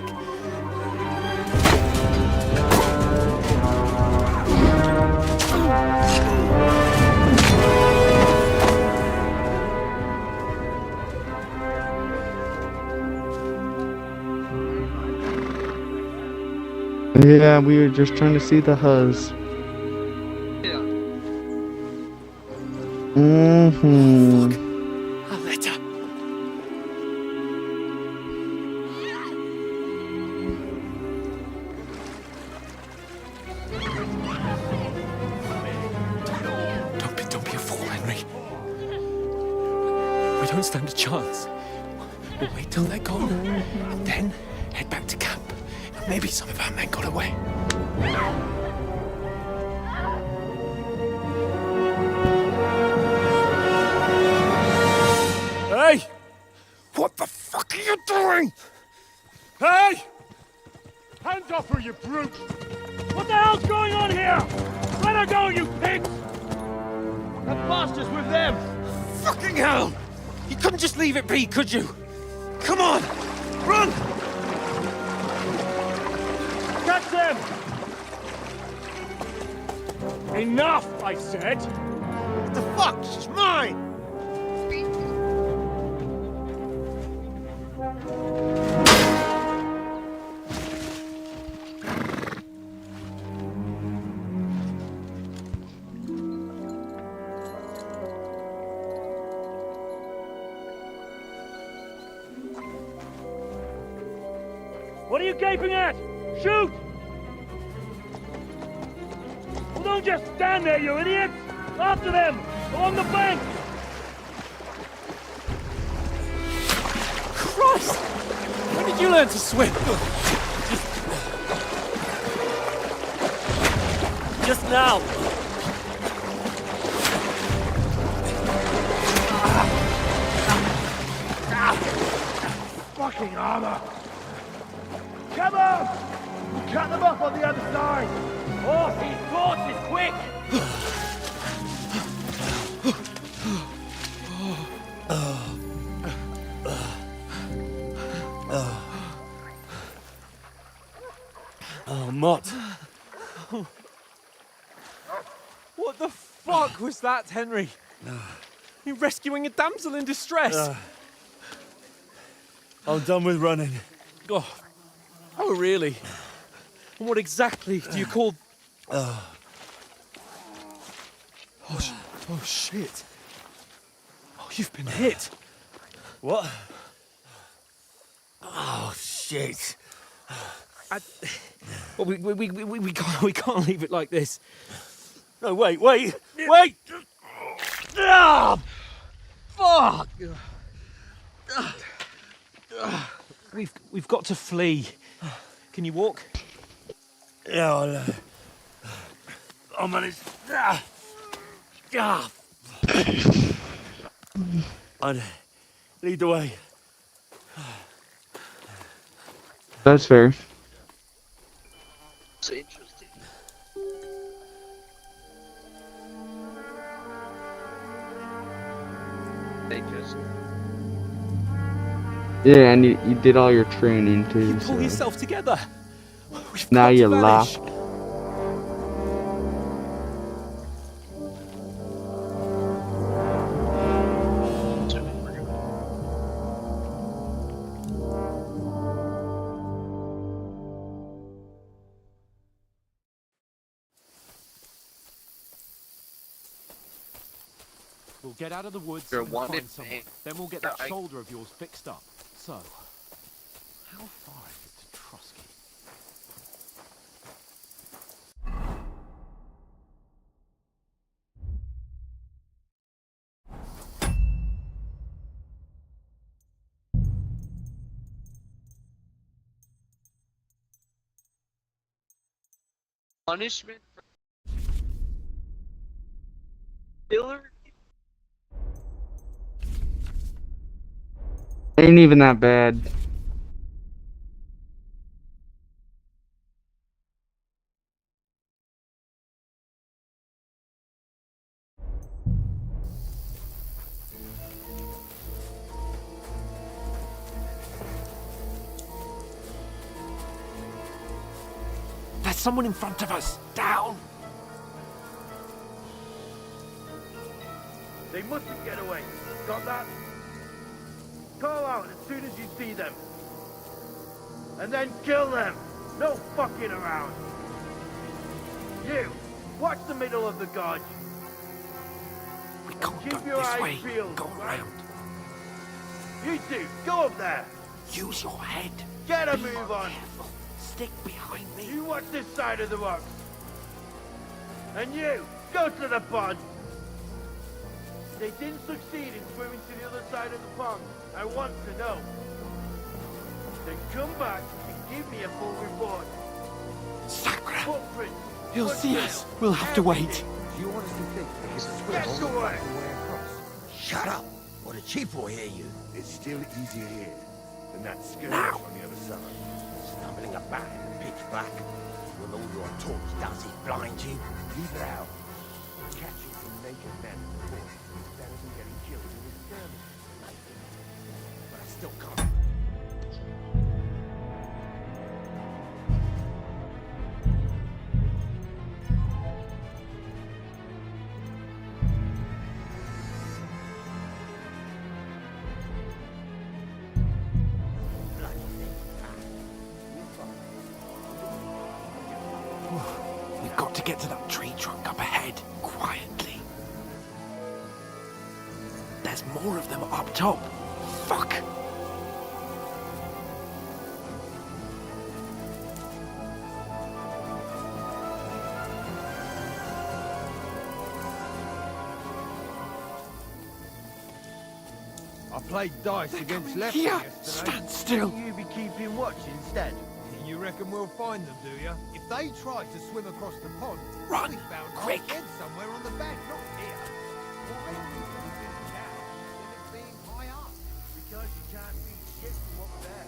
Yeah, we were just trying to see the huzz. Yeah. Mm-hmm. A letter. Don't be a fool, Henry. We don't stand a chance. We'll wait till they're gone, and then head back to camp. Maybe some of our men got away. Hey! What the fuck are you doing? Hey! Hands off her, you brute! What the hell's going on here? Let her go, you pigs! Now hell! You couldn't just leave it be, could you? Come on! Run! Catch them! Enough, I said! What the fuck? She's mine! What are you gaping at? Shoot! Well, don't just stand there, you idiots! After them! Along the bank! Christ! When did you learn to swim? Just now! Fucking armor! Come on! We'll cut them off on the other side! Oh, these torches, quick! Oh, Mott. What the fuck was that, Henry? You rescuing a damsel in distress? I'm done with running. Oh, really? And what exactly do you call... Oh, shit. Oh, you've been hit. What? Oh, shit. Well, we can't leave it like this. No, wait! Ah! Fuck! We've got to flee. Can you walk? Yeah, I'll manage. I'd lead the way. That's fair. So interesting. They just... Yeah, and you did all your training too. Pull So. yourself together. Now you laugh. We'll get out of the woods You're and wanted, find someone. man. Then we'll get that I- shoulder of yours fixed up. So, how far is it to Trusky? Punishment for... Killer? Ain't even that bad. There's someone in front of us. Down. They mustn't get away. Got that? Call out as soon as you see them. And then kill them. No fucking around. You, watch the middle of the gorge. We can't Keep go your this eyes way. peeled. Go around. You two, go up there. Use your head. Get a Be move on. careful. Stick behind me. You watch this side of the rocks. And you, go to the pond. They didn't succeed in swimming to the other side of the pond. I want to know. Then come back and give me a full report. Sacra! Footprints. He'll see us. We'll have to wait. Do you honestly think they can swim Get all the away. fucking way across? Shut up, or the chief will hear you. It's still easier here than that skirmish Now. on the other side. Stumbling about in the pitch black. Will all your talk does it blind you? Leave it out. Catching some naked men before is better from getting killed in this skirmish. But I still can't. We've got to get to that tree trunk up ahead, quietly. There's more of them up top. Fuck! I played dice against Lefty Here! yesterday. Stand still! You be keeping watch instead. You reckon we'll find them, do you? If they try to swim across the pond, Run! we found Quick! dead somewhere on the bank, not here. Why are we moving down instead of being high up? Because you can't see shit from up there.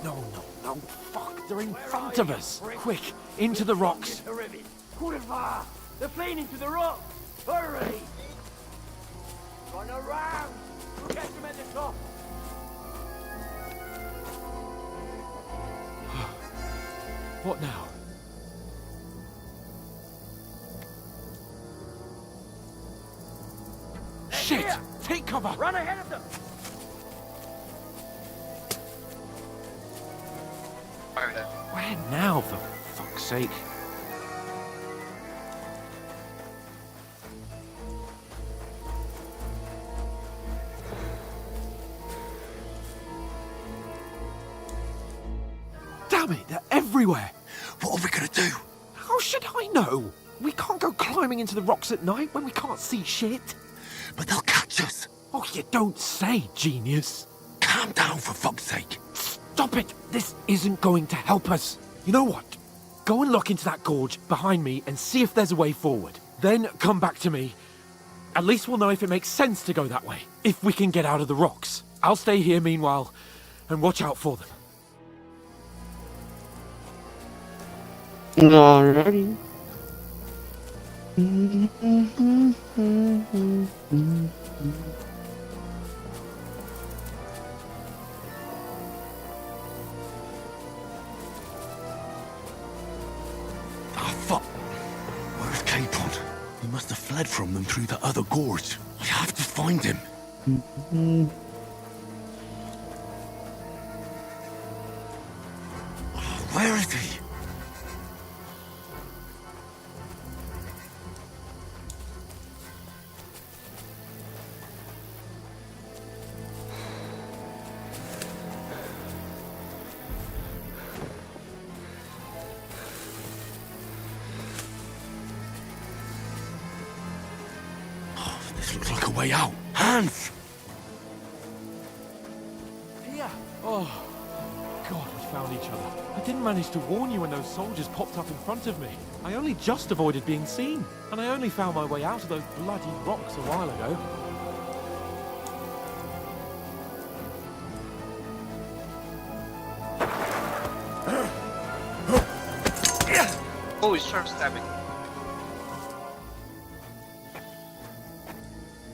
No, no, no. Fuck, they're in front of us. Quick, into the rocks. Kurva! They're playing into the rock! Hurry! Run around! We'll catch them at the top! What now? Shit! Here! Take cover! Run ahead of them! Where now, for fuck's sake? Damn it, they're everywhere! What are we gonna do? How should I know? We can't go climbing into the rocks at night when we can't see shit. But they'll catch us. Oh, you don't say, genius. Calm down, for fuck's sake. Stop it! This isn't going to help us. You know what? Go and look into that gorge behind me and see if there's a way forward. Then come back to me. At least we'll know if it makes sense to go that way. If we can get out of the rocks. I'll stay here meanwhile and watch out for them. Alrighty. Ah, fuck. Where's Capon? He must have fled from them through the other gorge. I have to find him. Where is he? This looks like a way out. Hans! Here! Oh, God, we found each other. I didn't manage to warn you when those soldiers popped up in front of me. I only just avoided being seen. And I only found my way out of those bloody rocks a while ago. Oh, he's trying to stab me.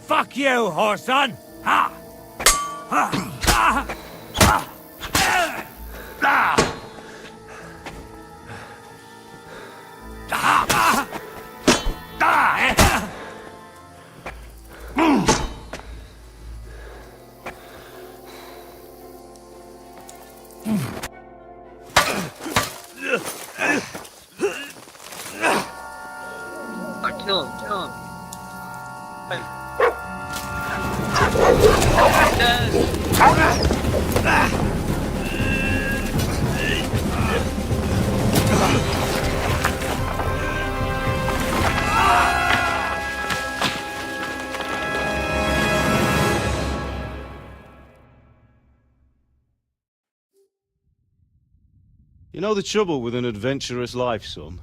Fuck you, whoreson! Ha! Ha! Ha! Ha! Ah! Ah! Ah! Kill him, kill him. Wait. You know the trouble with an adventurous life, son?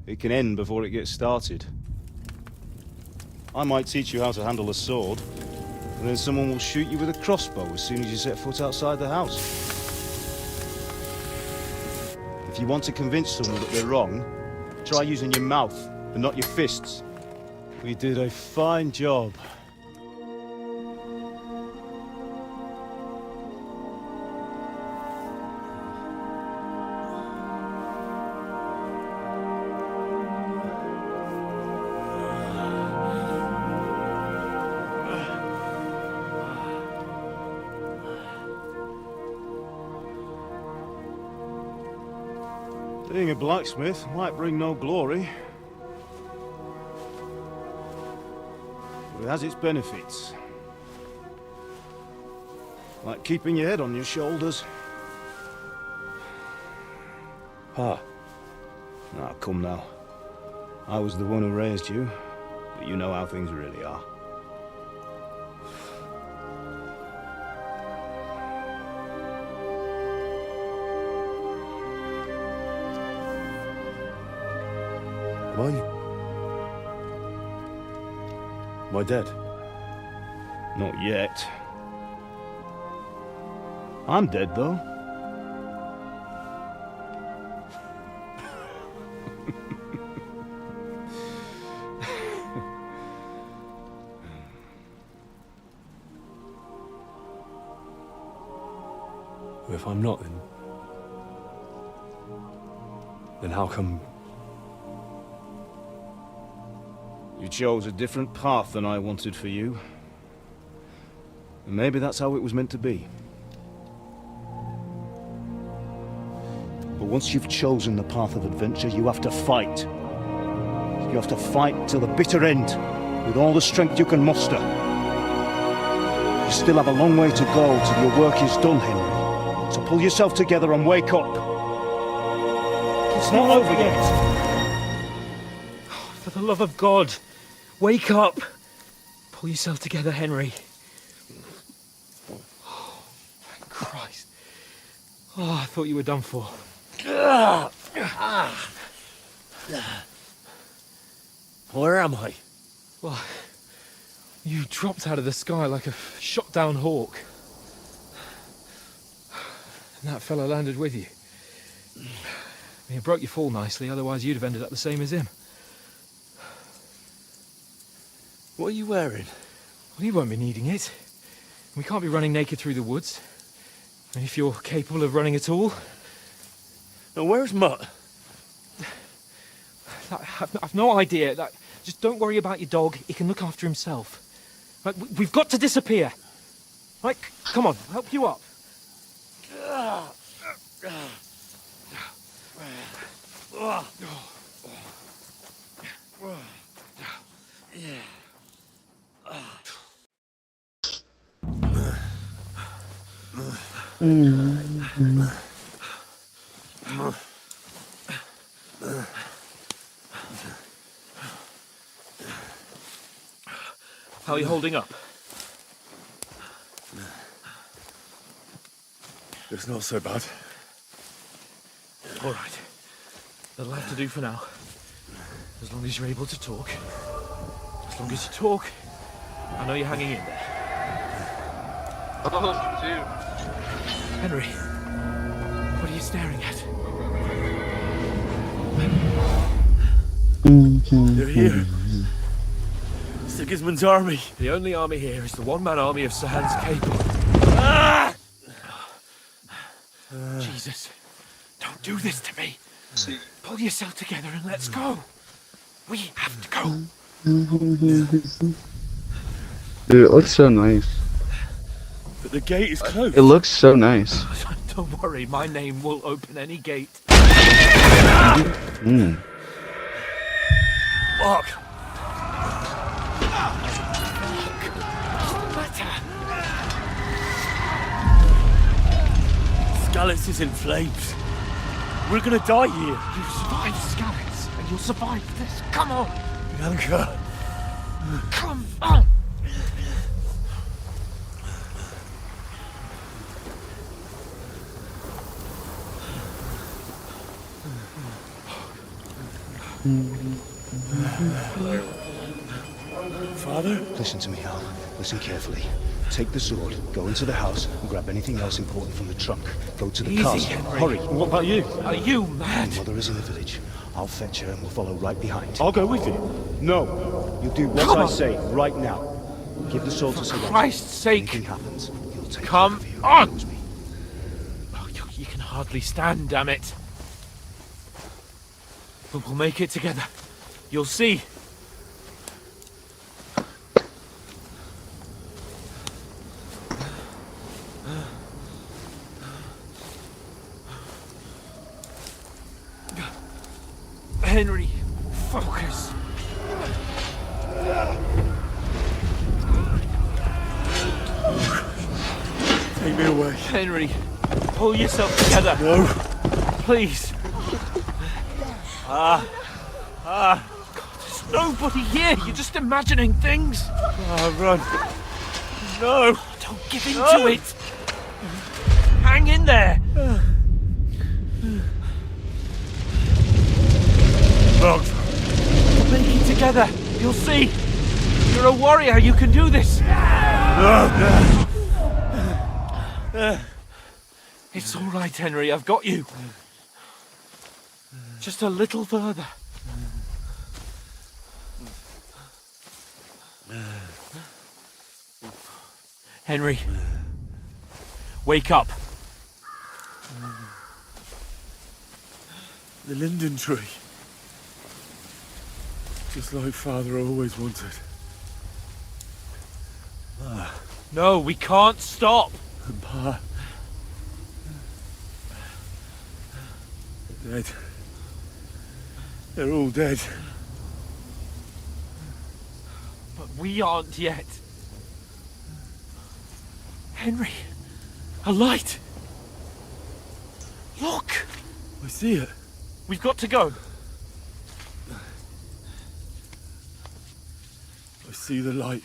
It can end before it gets started. I might teach you how to handle a sword, and then someone will shoot you with a crossbow as soon as you set foot outside the house. If you want to convince someone that they're wrong, try using your mouth. and not your fists. We did a fine job. Being a blacksmith might bring no glory, but it has its benefits. Like keeping your head on your shoulders. Ah. Ah, come now. I was the one who raised you, but you know how things really are. Am I dead? Not yet. I'm dead, though. If I'm not, then how come... You chose a different path than I wanted for you. And maybe that's how it was meant to be. But once you've chosen the path of adventure, you have to fight. You have to fight till the bitter end, with all the strength you can muster. You still have a long way to go till your work is done, Henry. So pull yourself together and wake up. It's not over yet. For the love of God, wake up! Pull yourself together, Henry. Oh, thank Christ. Oh, I thought you were done for. Where am I? Well, you dropped out of the sky like a shot-down hawk. And that fella landed with you. I mean, it broke your fall nicely, otherwise you'd have ended up the same as him. What are you wearing? Well, you won't be needing it. We can't be running naked through the woods. I mean, if you're capable of running at all. Now, where's Mutt? I've no idea. Just don't worry about your dog. He can look after himself. Right, we've got to disappear. Right, come on, I'll help you up. How are you holding up? It's not so bad. All right. That'll have to do for now. As long as you're able to talk. As long as you talk, I know you're hanging in there. Oh, dude. Henry, what are you staring at? They're here. Sigismund's army. The only army here is the one-man army of Sir Hans Cable. Ah! Jesus, don't do this to me. Pull yourself together and let's go. We have to go. Dude, it looks so nice. But the gate is closed. It looks so nice. Don't worry, my name will open any gate. Mm. Fuck. Skalitz is in flames. We're gonna die here. You survived Skalitz, and you'll survive this. Come on. Bianca. Come on. Father? Listen to me, Al. Listen carefully. Take the sword, go into the house, and grab anything else important from the trunk. Go to the Easy, castle. Henry. Hurry. What about you? Are you mad? My mother is in the village. I'll fetch her and we'll follow right behind. I'll go with you. No! You do what Come I on. say right now. Give the sword to Sir Roger. Christ's sake! Anything happens, he'll take Come care of you. on! Promise me. Oh, you can hardly stand, damn it. But we'll make it together. You'll see. Henry, focus. Take me away. Henry, pull yourself together. No. Please. God, there's nobody here. You're just imagining things. Run. No. Don't give in to it. Hang in there. Look. We'll make it together. You'll see. You're a warrior. You can do this. It's all right, Henry. I've got you. Just a little further. Henry, wake up. The linden tree. Just like Father always wanted. No, we can't stop. And Pa. Dead. They're all dead. But we aren't yet. Henry, a light. Look. I see it. We've got to go. I see the light.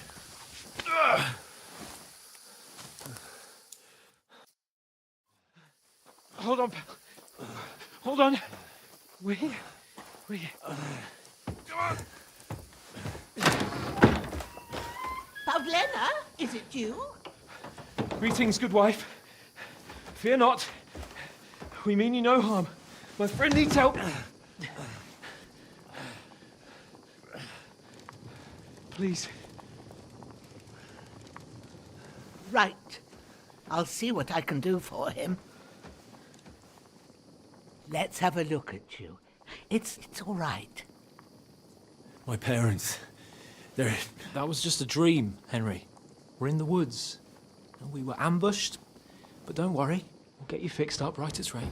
Hold on. Hold on. We. Pavlena, is it you? Greetings, good wife. Fear not. We mean you no harm. My friend needs help. Please. Right. I'll see what I can do for him. Let's have a look at you. It's all right. My parents. That was just a dream, Henry. We're in the woods. We were ambushed. But don't worry. We'll get you fixed up right as rain.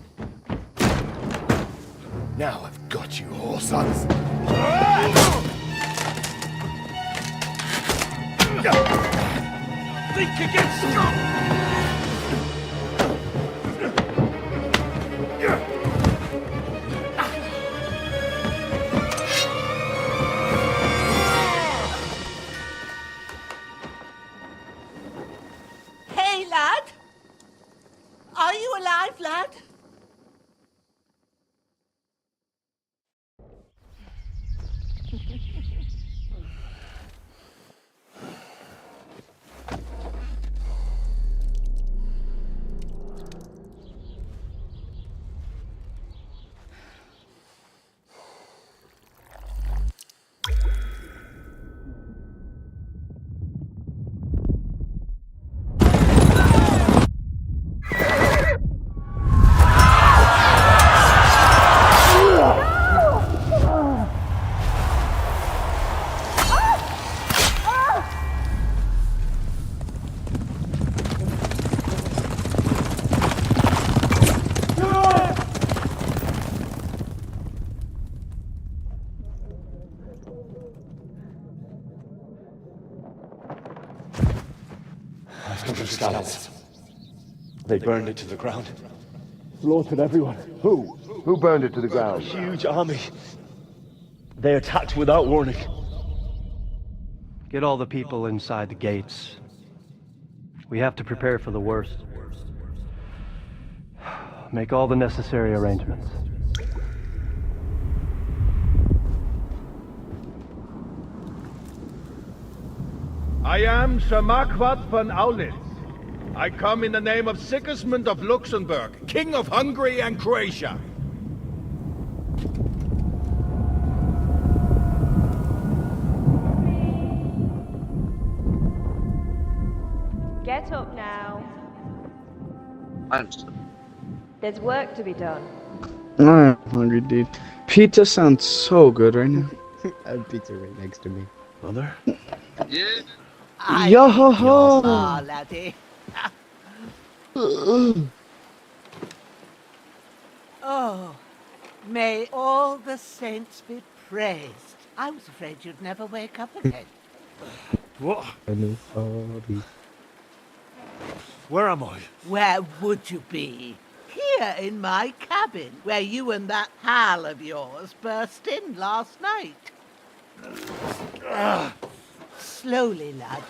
Now I've got you, whore sons. Think against Hey, lad! Are you alive, lad? Scouts. They burned it to the ground. Slaughtered everyone. Who? Who burned it to the ground? A huge army. They attacked without warning. Get all the people inside the gates. We have to prepare for the worst. Make all the necessary arrangements. I am Sir Marquardt von Aulitz. I come in the name of Sigismund of Luxembourg, King of Hungary and Croatia. get up now. I'm so There's work to be done. I'm hungry, dude. Pizza sounds so good right now. I have pizza right next to me. Mother? I Yo think ho you ho! are, laddie. Oh, may all the saints be praised. I was afraid you'd never wake up again. What? Sorry. Where am I? Where would you be? Here in my cabin, where you and that pal of yours burst in last night. Slowly, lad.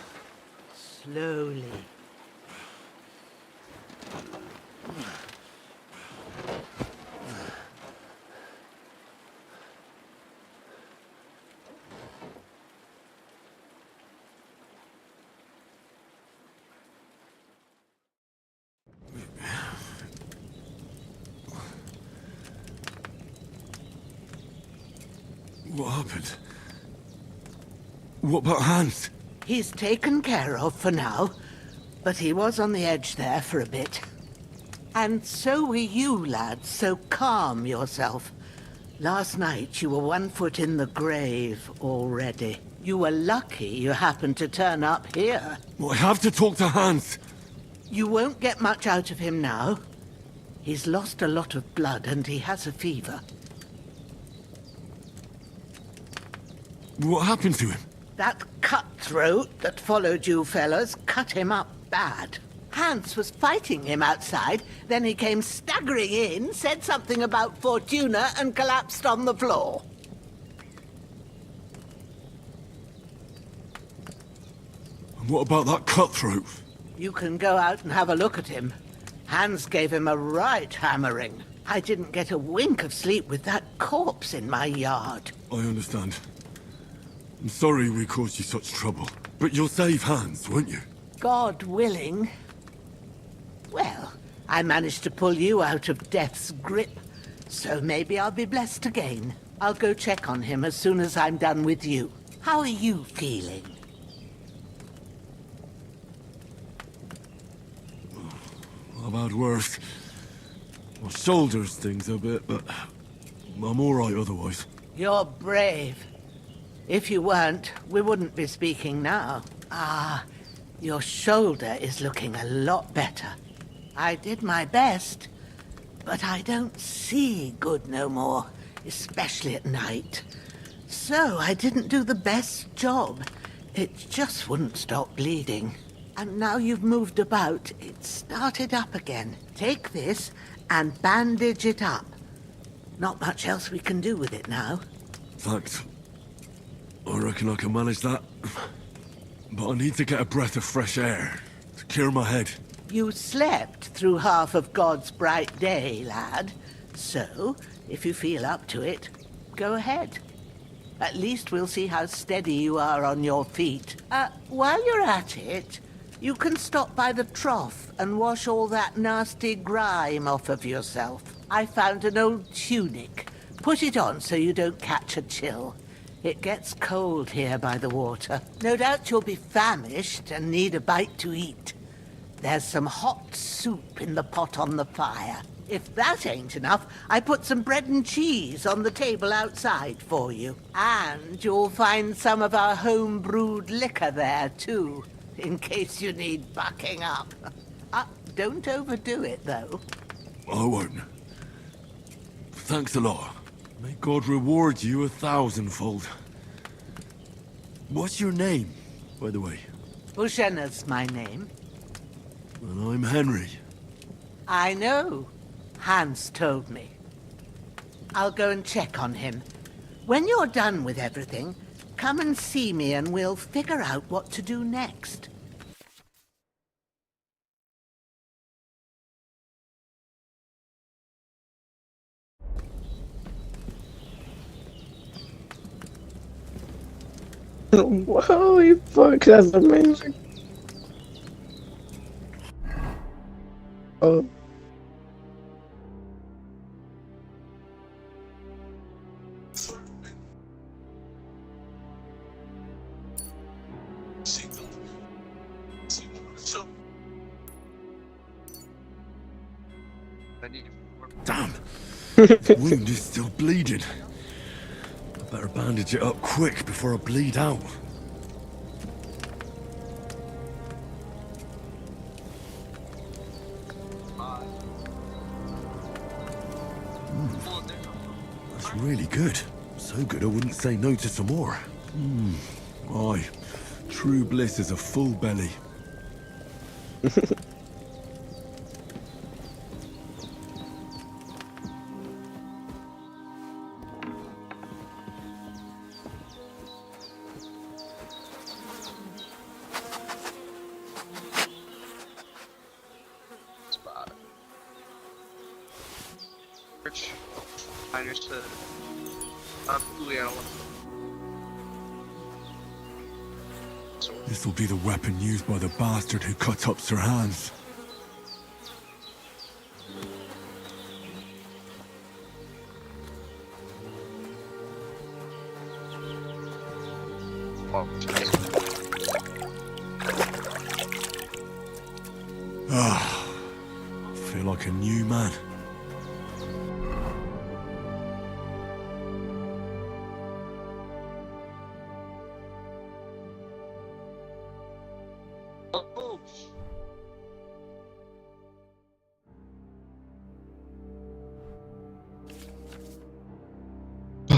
Slowly. What happened? What about Hans? He's taken care of for now, but he was on the edge there for a bit. And so were you, lad, so calm yourself. Last night you were 1 foot in the grave already. You were lucky you happened to turn up here. Well, I have to talk to Hans. You won't get much out of him now. He's lost a lot of blood and he has a fever. What happened to him? That cutthroat that followed you fellas cut him up bad. Hans was fighting him outside, then he came staggering in, said something about Fortuna, and collapsed on the floor. And what about that cutthroat? You can go out and have a look at him. Hans gave him a right hammering. I didn't get a wink of sleep with that corpse in my yard. I understand. I'm sorry we caused you such trouble. But you'll save Hans, won't you? God willing. Well, I managed to pull you out of death's grip, so maybe I'll be blessed again. I'll go check on him as soon as I'm done with you. How are you feeling? I've had worse. My shoulder stings a bit, but I'm alright otherwise. You're brave. If you weren't, we wouldn't be speaking now. Ah, your shoulder is looking a lot better. I did my best, but I don't see good no more, especially at night. So I didn't do the best job. It just wouldn't stop bleeding. And now you've moved about, it started up again. Take this and bandage it up. Not much else we can do with it now. Thanks. I reckon I can manage that. But I need to get a breath of fresh air to clear my head. You slept through half of God's bright day, lad. So, if you feel up to it, go ahead. At least we'll see how steady you are on your feet. While you're at it, you can stop by the trough and wash all that nasty grime off of yourself. I found an old tunic. Put it on so you don't catch a chill. It gets cold here by the water. No doubt you'll be famished and need a bite to eat. There's some hot soup in the pot on the fire. If that ain't enough, I put some bread and cheese on the table outside for you. And you'll find some of our home-brewed liquor there, too, in case you need bucking up. Don't overdo it, though. I won't. Thanks a lot. May God reward you 1,000-fold. What's your name, by the way? Bushenna's my name. And I'm Henry. I know. Hans told me. I'll go and check on him. When you're done with everything, come and see me and we'll figure out what to do next. Holy fuck, that's amazing. Oh. I need more. Damn! The wound is still bleeding. I better bandage it up quick before I bleed out. That's really good. So good I wouldn't say no to some more. Aye. True bliss is a full belly. Spot. Rich. Understood. Yeah. This will be the weapon used by the bastard who cut up Sir Hans. Ah, I feel like a new man.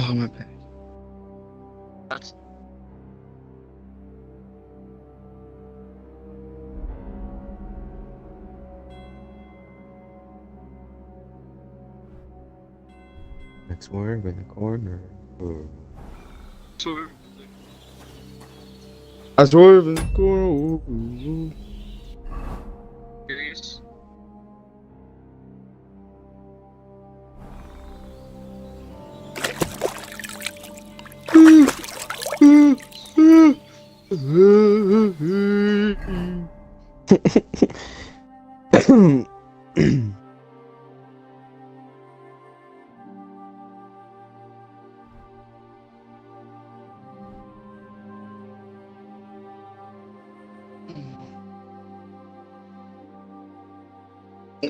Oh, my bad. That's Next word in the corner. I swerve in the corner. serious.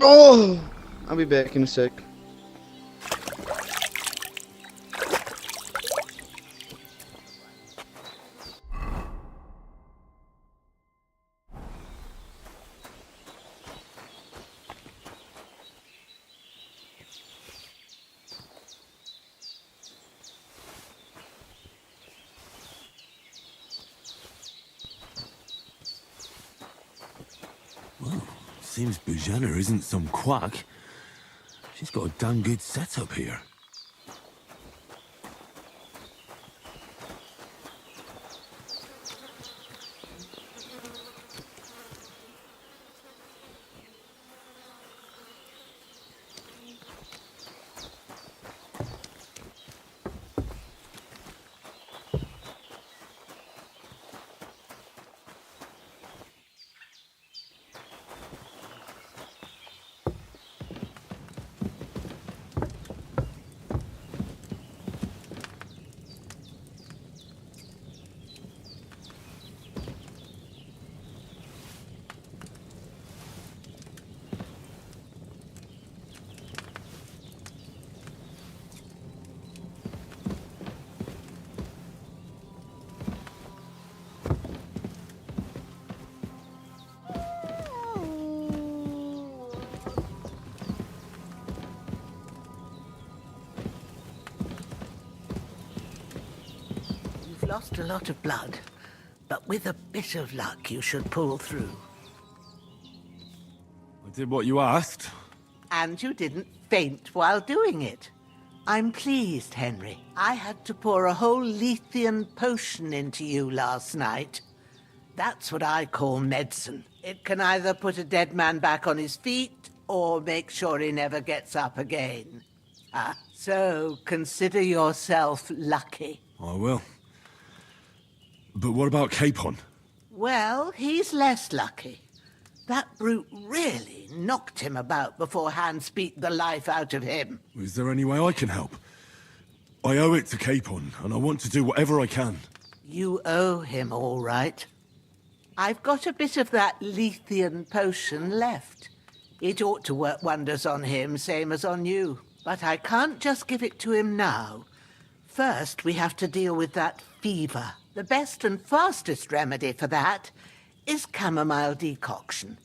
Oh, I'll be back in a sec. Well, seems Bujana isn't some quack. She's got a damn good setup here. You've lost a lot of blood, but with a bit of luck you should pull through. I did what you asked. And you didn't faint while doing it. I'm pleased, Henry. I had to pour a whole Lethean potion into you last night. That's what I call medicine. It can either put a dead man back on his feet, or make sure he never gets up again. So consider yourself lucky. I will. But what about Capon? Well, he's less lucky. That brute really knocked him about before Hans beat the life out of him. Is there any way I can help? I owe it to Capon, and I want to do whatever I can. You owe him, all right. I've got a bit of that Lethean potion left. It ought to work wonders on him, same as on you. But I can't just give it to him now. First, we have to deal with that fever. The best and fastest remedy for that is chamomile decoction.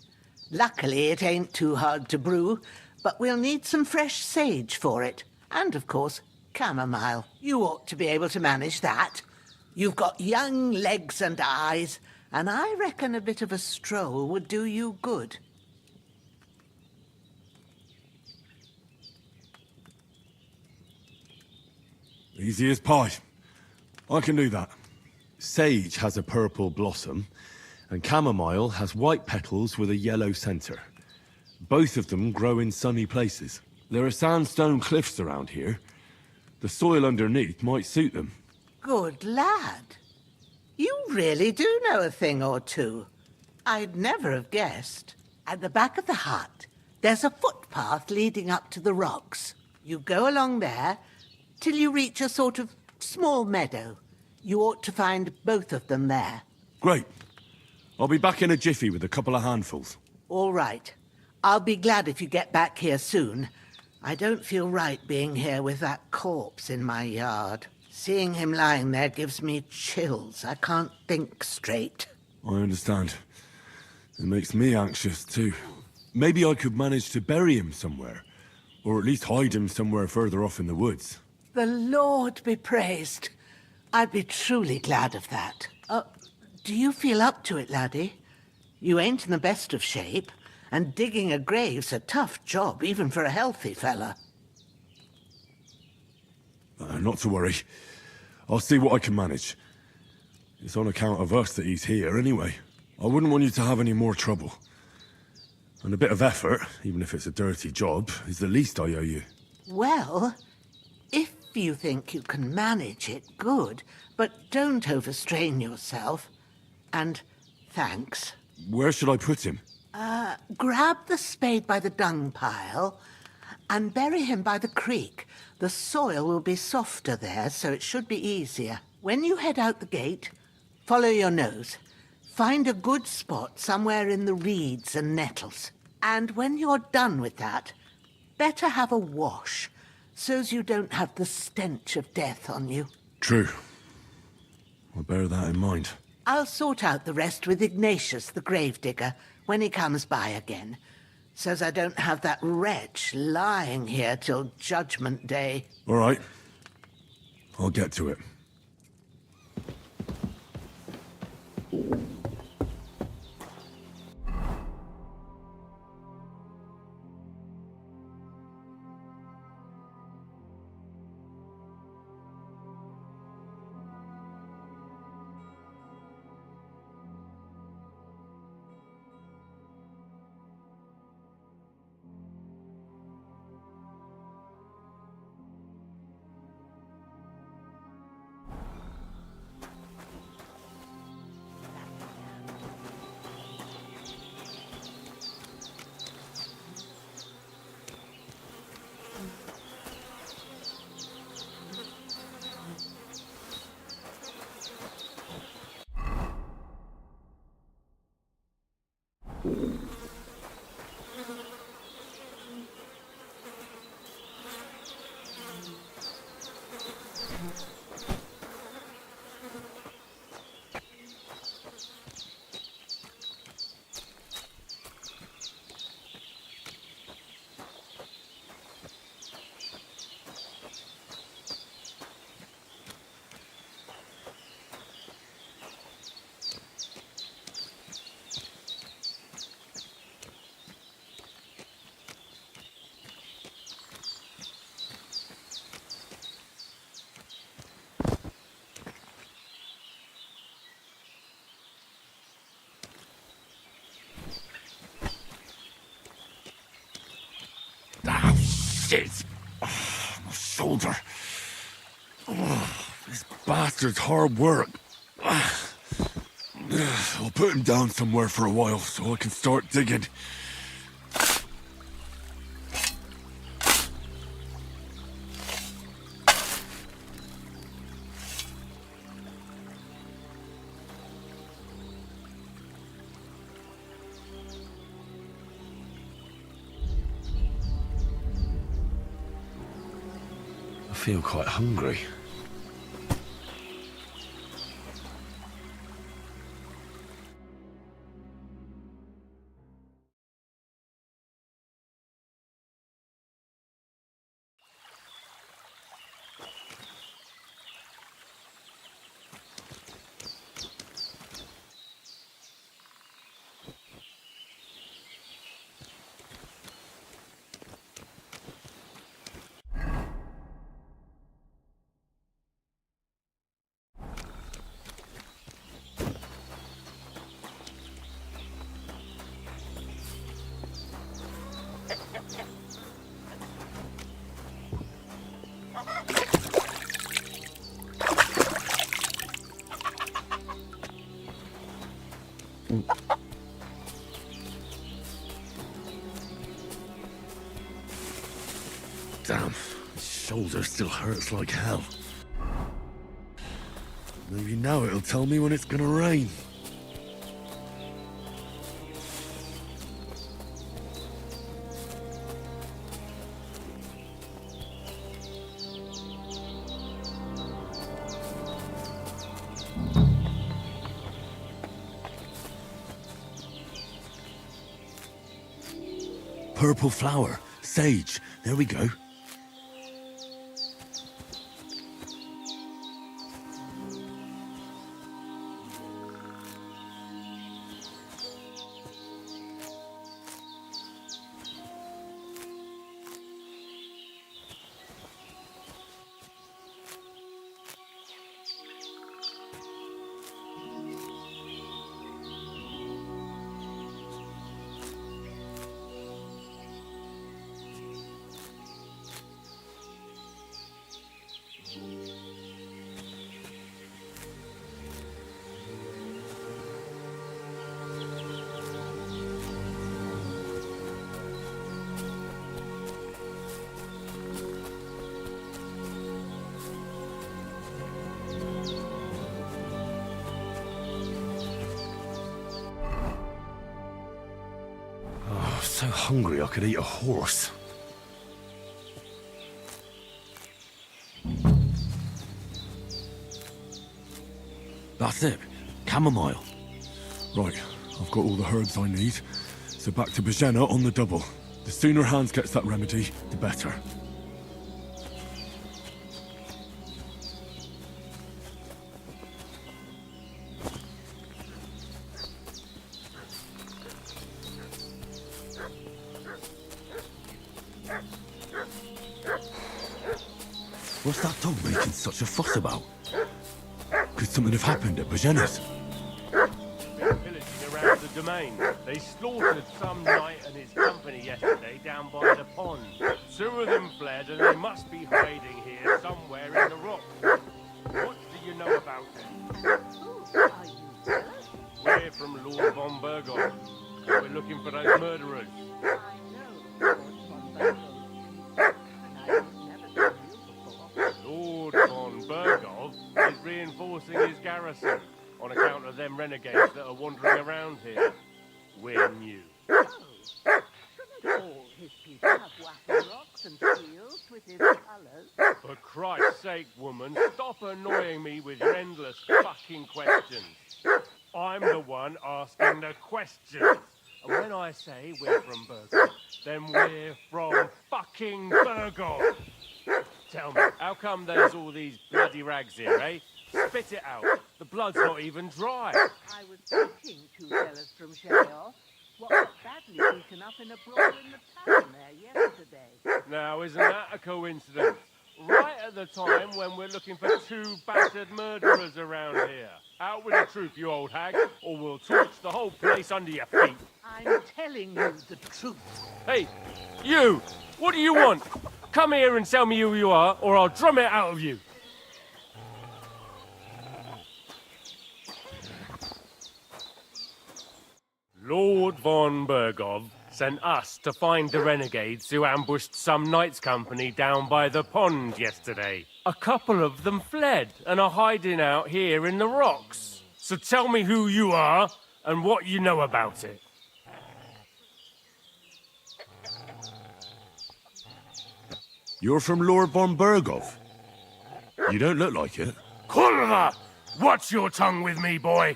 Luckily, it ain't too hard to brew, but we'll need some fresh sage for it. And, of course, chamomile. You ought to be able to manage that. You've got young legs and eyes, and I reckon a bit of a stroll would do you good. Easy as pie. I can do that. Sage has a purple blossom, and chamomile has white petals with a yellow center. Both of them grow in sunny places. There are sandstone cliffs around here. The soil underneath might suit them. Good lad. You really do know a thing or two. I'd never have guessed. At the back of the hut, there's a footpath leading up to the rocks. You go along there till you reach a sort of small meadow. You ought to find both of them there. Great. I'll be back in a jiffy with a couple of handfuls. All right. I'll be glad if you get back here soon. I don't feel right being here with that corpse in my yard. Seeing him lying there gives me chills. I can't think straight. I understand. It makes me anxious too. Maybe I could manage to bury him somewhere. Or at least hide him somewhere further off in the woods. The Lord be praised. I'd be truly glad of that. Do you feel up to it, laddie? You ain't in the best of shape, and digging a grave's a tough job, even for a healthy fella. Not to worry. I'll see what I can manage. It's on account of us that he's here anyway. I wouldn't want you to have any more trouble. And a bit of effort, even if it's a dirty job, is the least I owe you. Well, if you think you can manage it, good, but don't overstrain yourself. And thanks. Where should I put him? Grab the spade by the dung pile and bury him by the creek. The soil will be softer there, so it should be easier. When you head out the gate, follow your nose. Find a good spot somewhere in the reeds and nettles. And when you're done with that, better have a wash, so's you don't have the stench of death on you. True. I'll bear that in mind. I'll sort out the rest with Ignatius, the gravedigger, when he comes by again, so's I don't have that wretch lying here till Judgment Day. All right. I'll get to it. Shit! My shoulder. This bastard's hard work. I'll put him down somewhere for a while so I can start digging. feel quite hungry. Damn, his shoulder still hurts like hell. Maybe now it'll tell me when it's gonna rain. Purple flower, sage, there we go. So hungry I could eat a horse. That's it. Chamomile. Right, I've got all the herbs I need. So back to Bajena on the double. The sooner Hans gets that remedy, the better. What's that dog making such a fuss about? Could something have happened at Bajena's? Been pillaging around the domain. They slaughtered some knight and his company yesterday down by the pond. 2 of them fled and they must be hiding here somewhere in the rock. What do you know about it? We're from Lord von Burgos. We're looking for those murderers. Lord von Burgov is reinforcing his garrison on account of them renegades that are wandering around here. We're new. All his people have wapping rocks and shields with his colours. For Christ's sake, woman, stop annoying me with your endless fucking questions. I'm the one asking the questions. And when I say we're from Burgos, then we're from fucking Burgos. Tell me, how come there's all these bloody rags here, eh? Spit it out. The blood's not even dry. I was teaching 2 fellas from Sheriff what got badly beaten up in a brawl in the town there yesterday. Now, isn't that a coincidence? Right at the time when we're looking for 2 battered murderers around here. Out with the truth, you old hag, or we'll torch the whole place under your feet. I'm telling you the truth. Hey, you! What do you want? Come here and tell me who you are, or I'll drum it out of you. Lord von Burgov sent us to find the renegades who ambushed some knights' company down by the pond yesterday. A couple of them fled and are hiding out here in the rocks. So tell me who you are and what you know about it. You're from Lord von Burgov? You don't look like it. Kulva! Watch your tongue with me, boy.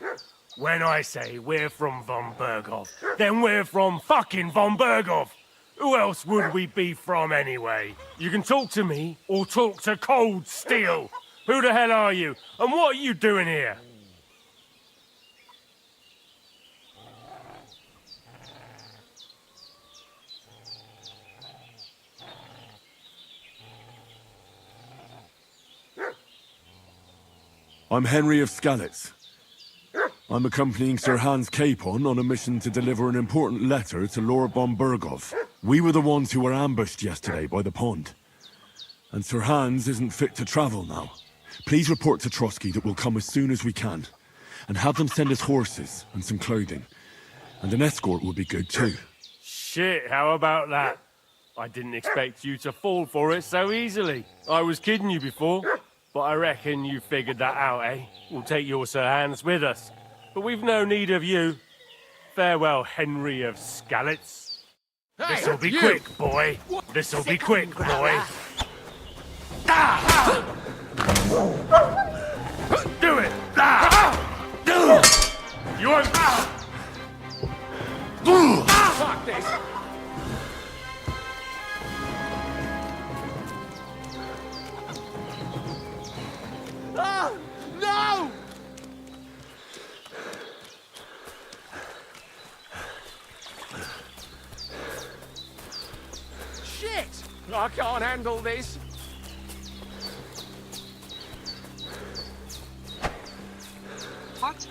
When I say we're from Von Berghoff, then we're from fucking Von Berghoff. Who else would we be from anyway? You can talk to me or talk to Cold Steel. Who the hell are you? And what are you doing here? I'm Henry of Skalitz. I'm accompanying Sir Hans Capon on a mission to deliver an important letter to Lord von Berghoff. We were the ones who were ambushed yesterday by the pond. And Sir Hans isn't fit to travel now. Please report to Trotsky that we'll come as soon as we can. And have them send us horses and some clothing. And an escort would be good too. Shit, how about that? I didn't expect you to fall for it so easily. I was kidding you before, but I reckon you figured that out, eh? We'll take your Sir Hans with us. But we've no need of you. Farewell, Henry of Skalitz. This'll be quick, boy. This'll be quick, boy. Ah! Do it! Ah! You won't... Fuck this! Ah! No! Shit! I can't handle this. What?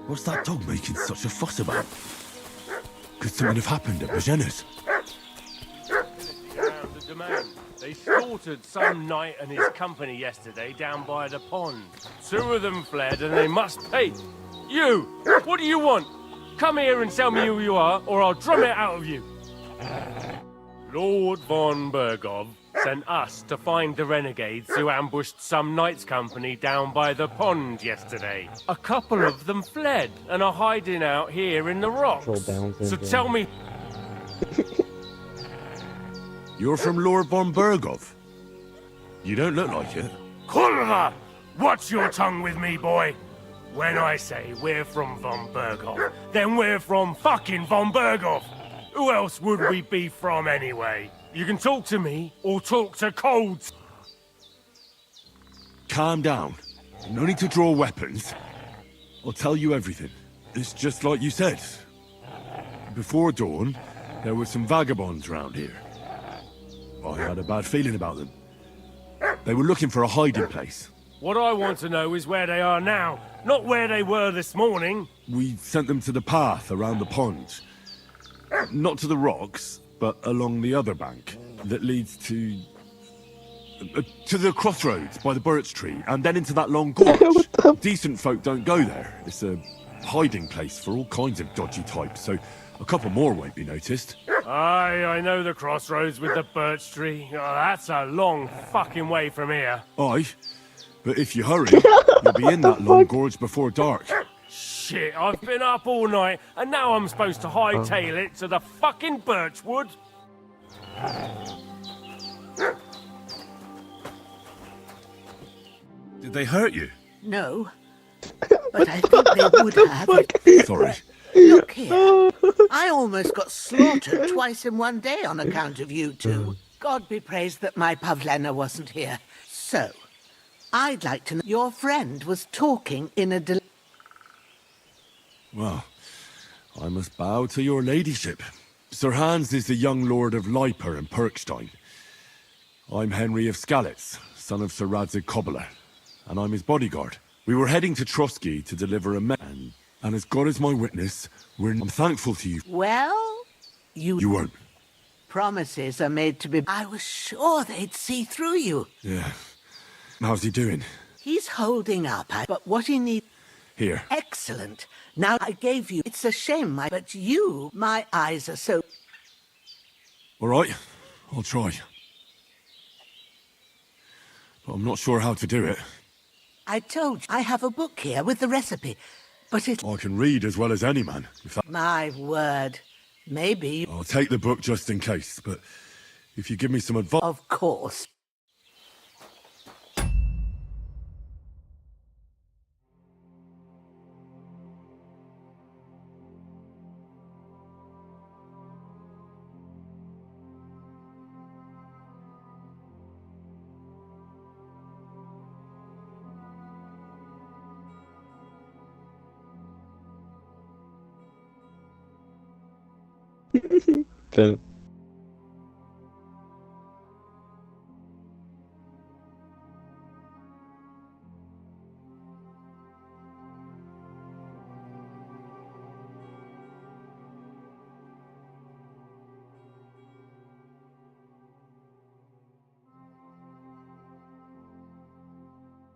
What's that dog making such a fuss about? Could something have happened at Bajena's? Around the domain. They slaughtered some knight and his company yesterday down by the pond. 2 of them fled and they must pay. You! What do you want? Come here and tell me who you are, or I'll drum it out of you. Lord von Berghoff sent us to find the renegades who ambushed some knight's company down by the pond yesterday. A couple of them fled and are hiding out here in the rocks. So tell me... You're from Lord von Berghoff. You don't look like it. Kulva! Watch your tongue with me, boy. When I say we're from Von Berghoff, then we're from fucking Von Berghoff. Who else would we be from anyway? You can talk to me or talk to Cold. Calm down. No need to draw weapons. I'll tell you everything. It's just like you said. Before dawn, there were some vagabonds round here. I had a bad feeling about them. They were looking for a hiding place. What I want to know is where they are now, not where they were this morning. We sent them to the path around the pond. Not to the rocks, but along the other bank that leads to the crossroads by the birch tree, and then into that long gorge. Decent folk don't go there. It's a hiding place for all kinds of dodgy types, so a couple more won't be noticed. Aye, I know the crossroads with the birch tree. Oh, that's a long fucking way from here. Aye, but if you hurry, you'll be in that long gorge before dark. Shit, I've been up all night, and now I'm supposed to hightail it to the fucking birchwood? Did they hurt you? No, but I think they would have. Sorry. Look here. I almost got slaughtered twice in one day on account of you two. God be praised that my Pavlena wasn't here. So, I'd like to know, your friend was talking in a Well, I must bow to your ladyship. Sir Hans is the young lord of Leiper and Perkstein. I'm Henry of Skalitz, son of Sir Radzig Cobbler, and I'm his bodyguard. We were heading to Trotsky to deliver a man, and as God is my witness, I'm thankful to you. Well, You weren't. promises are made to be. I was sure they'd see through you. Yeah. How's he doing? He's holding up, but what he needs. Here. Excellent. Now I gave you. It's a shame, but you, my eyes are so. All right, I'll try. But I'm not sure how to do it. I told you, I have a book here with the recipe, but it. I can read as well as any man. If that... My word. Maybe. I'll take the book just in case, but if you give me some advice... Of course. Then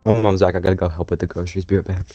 oh, Mom, Zach, I gotta go help with the groceries. Be right back.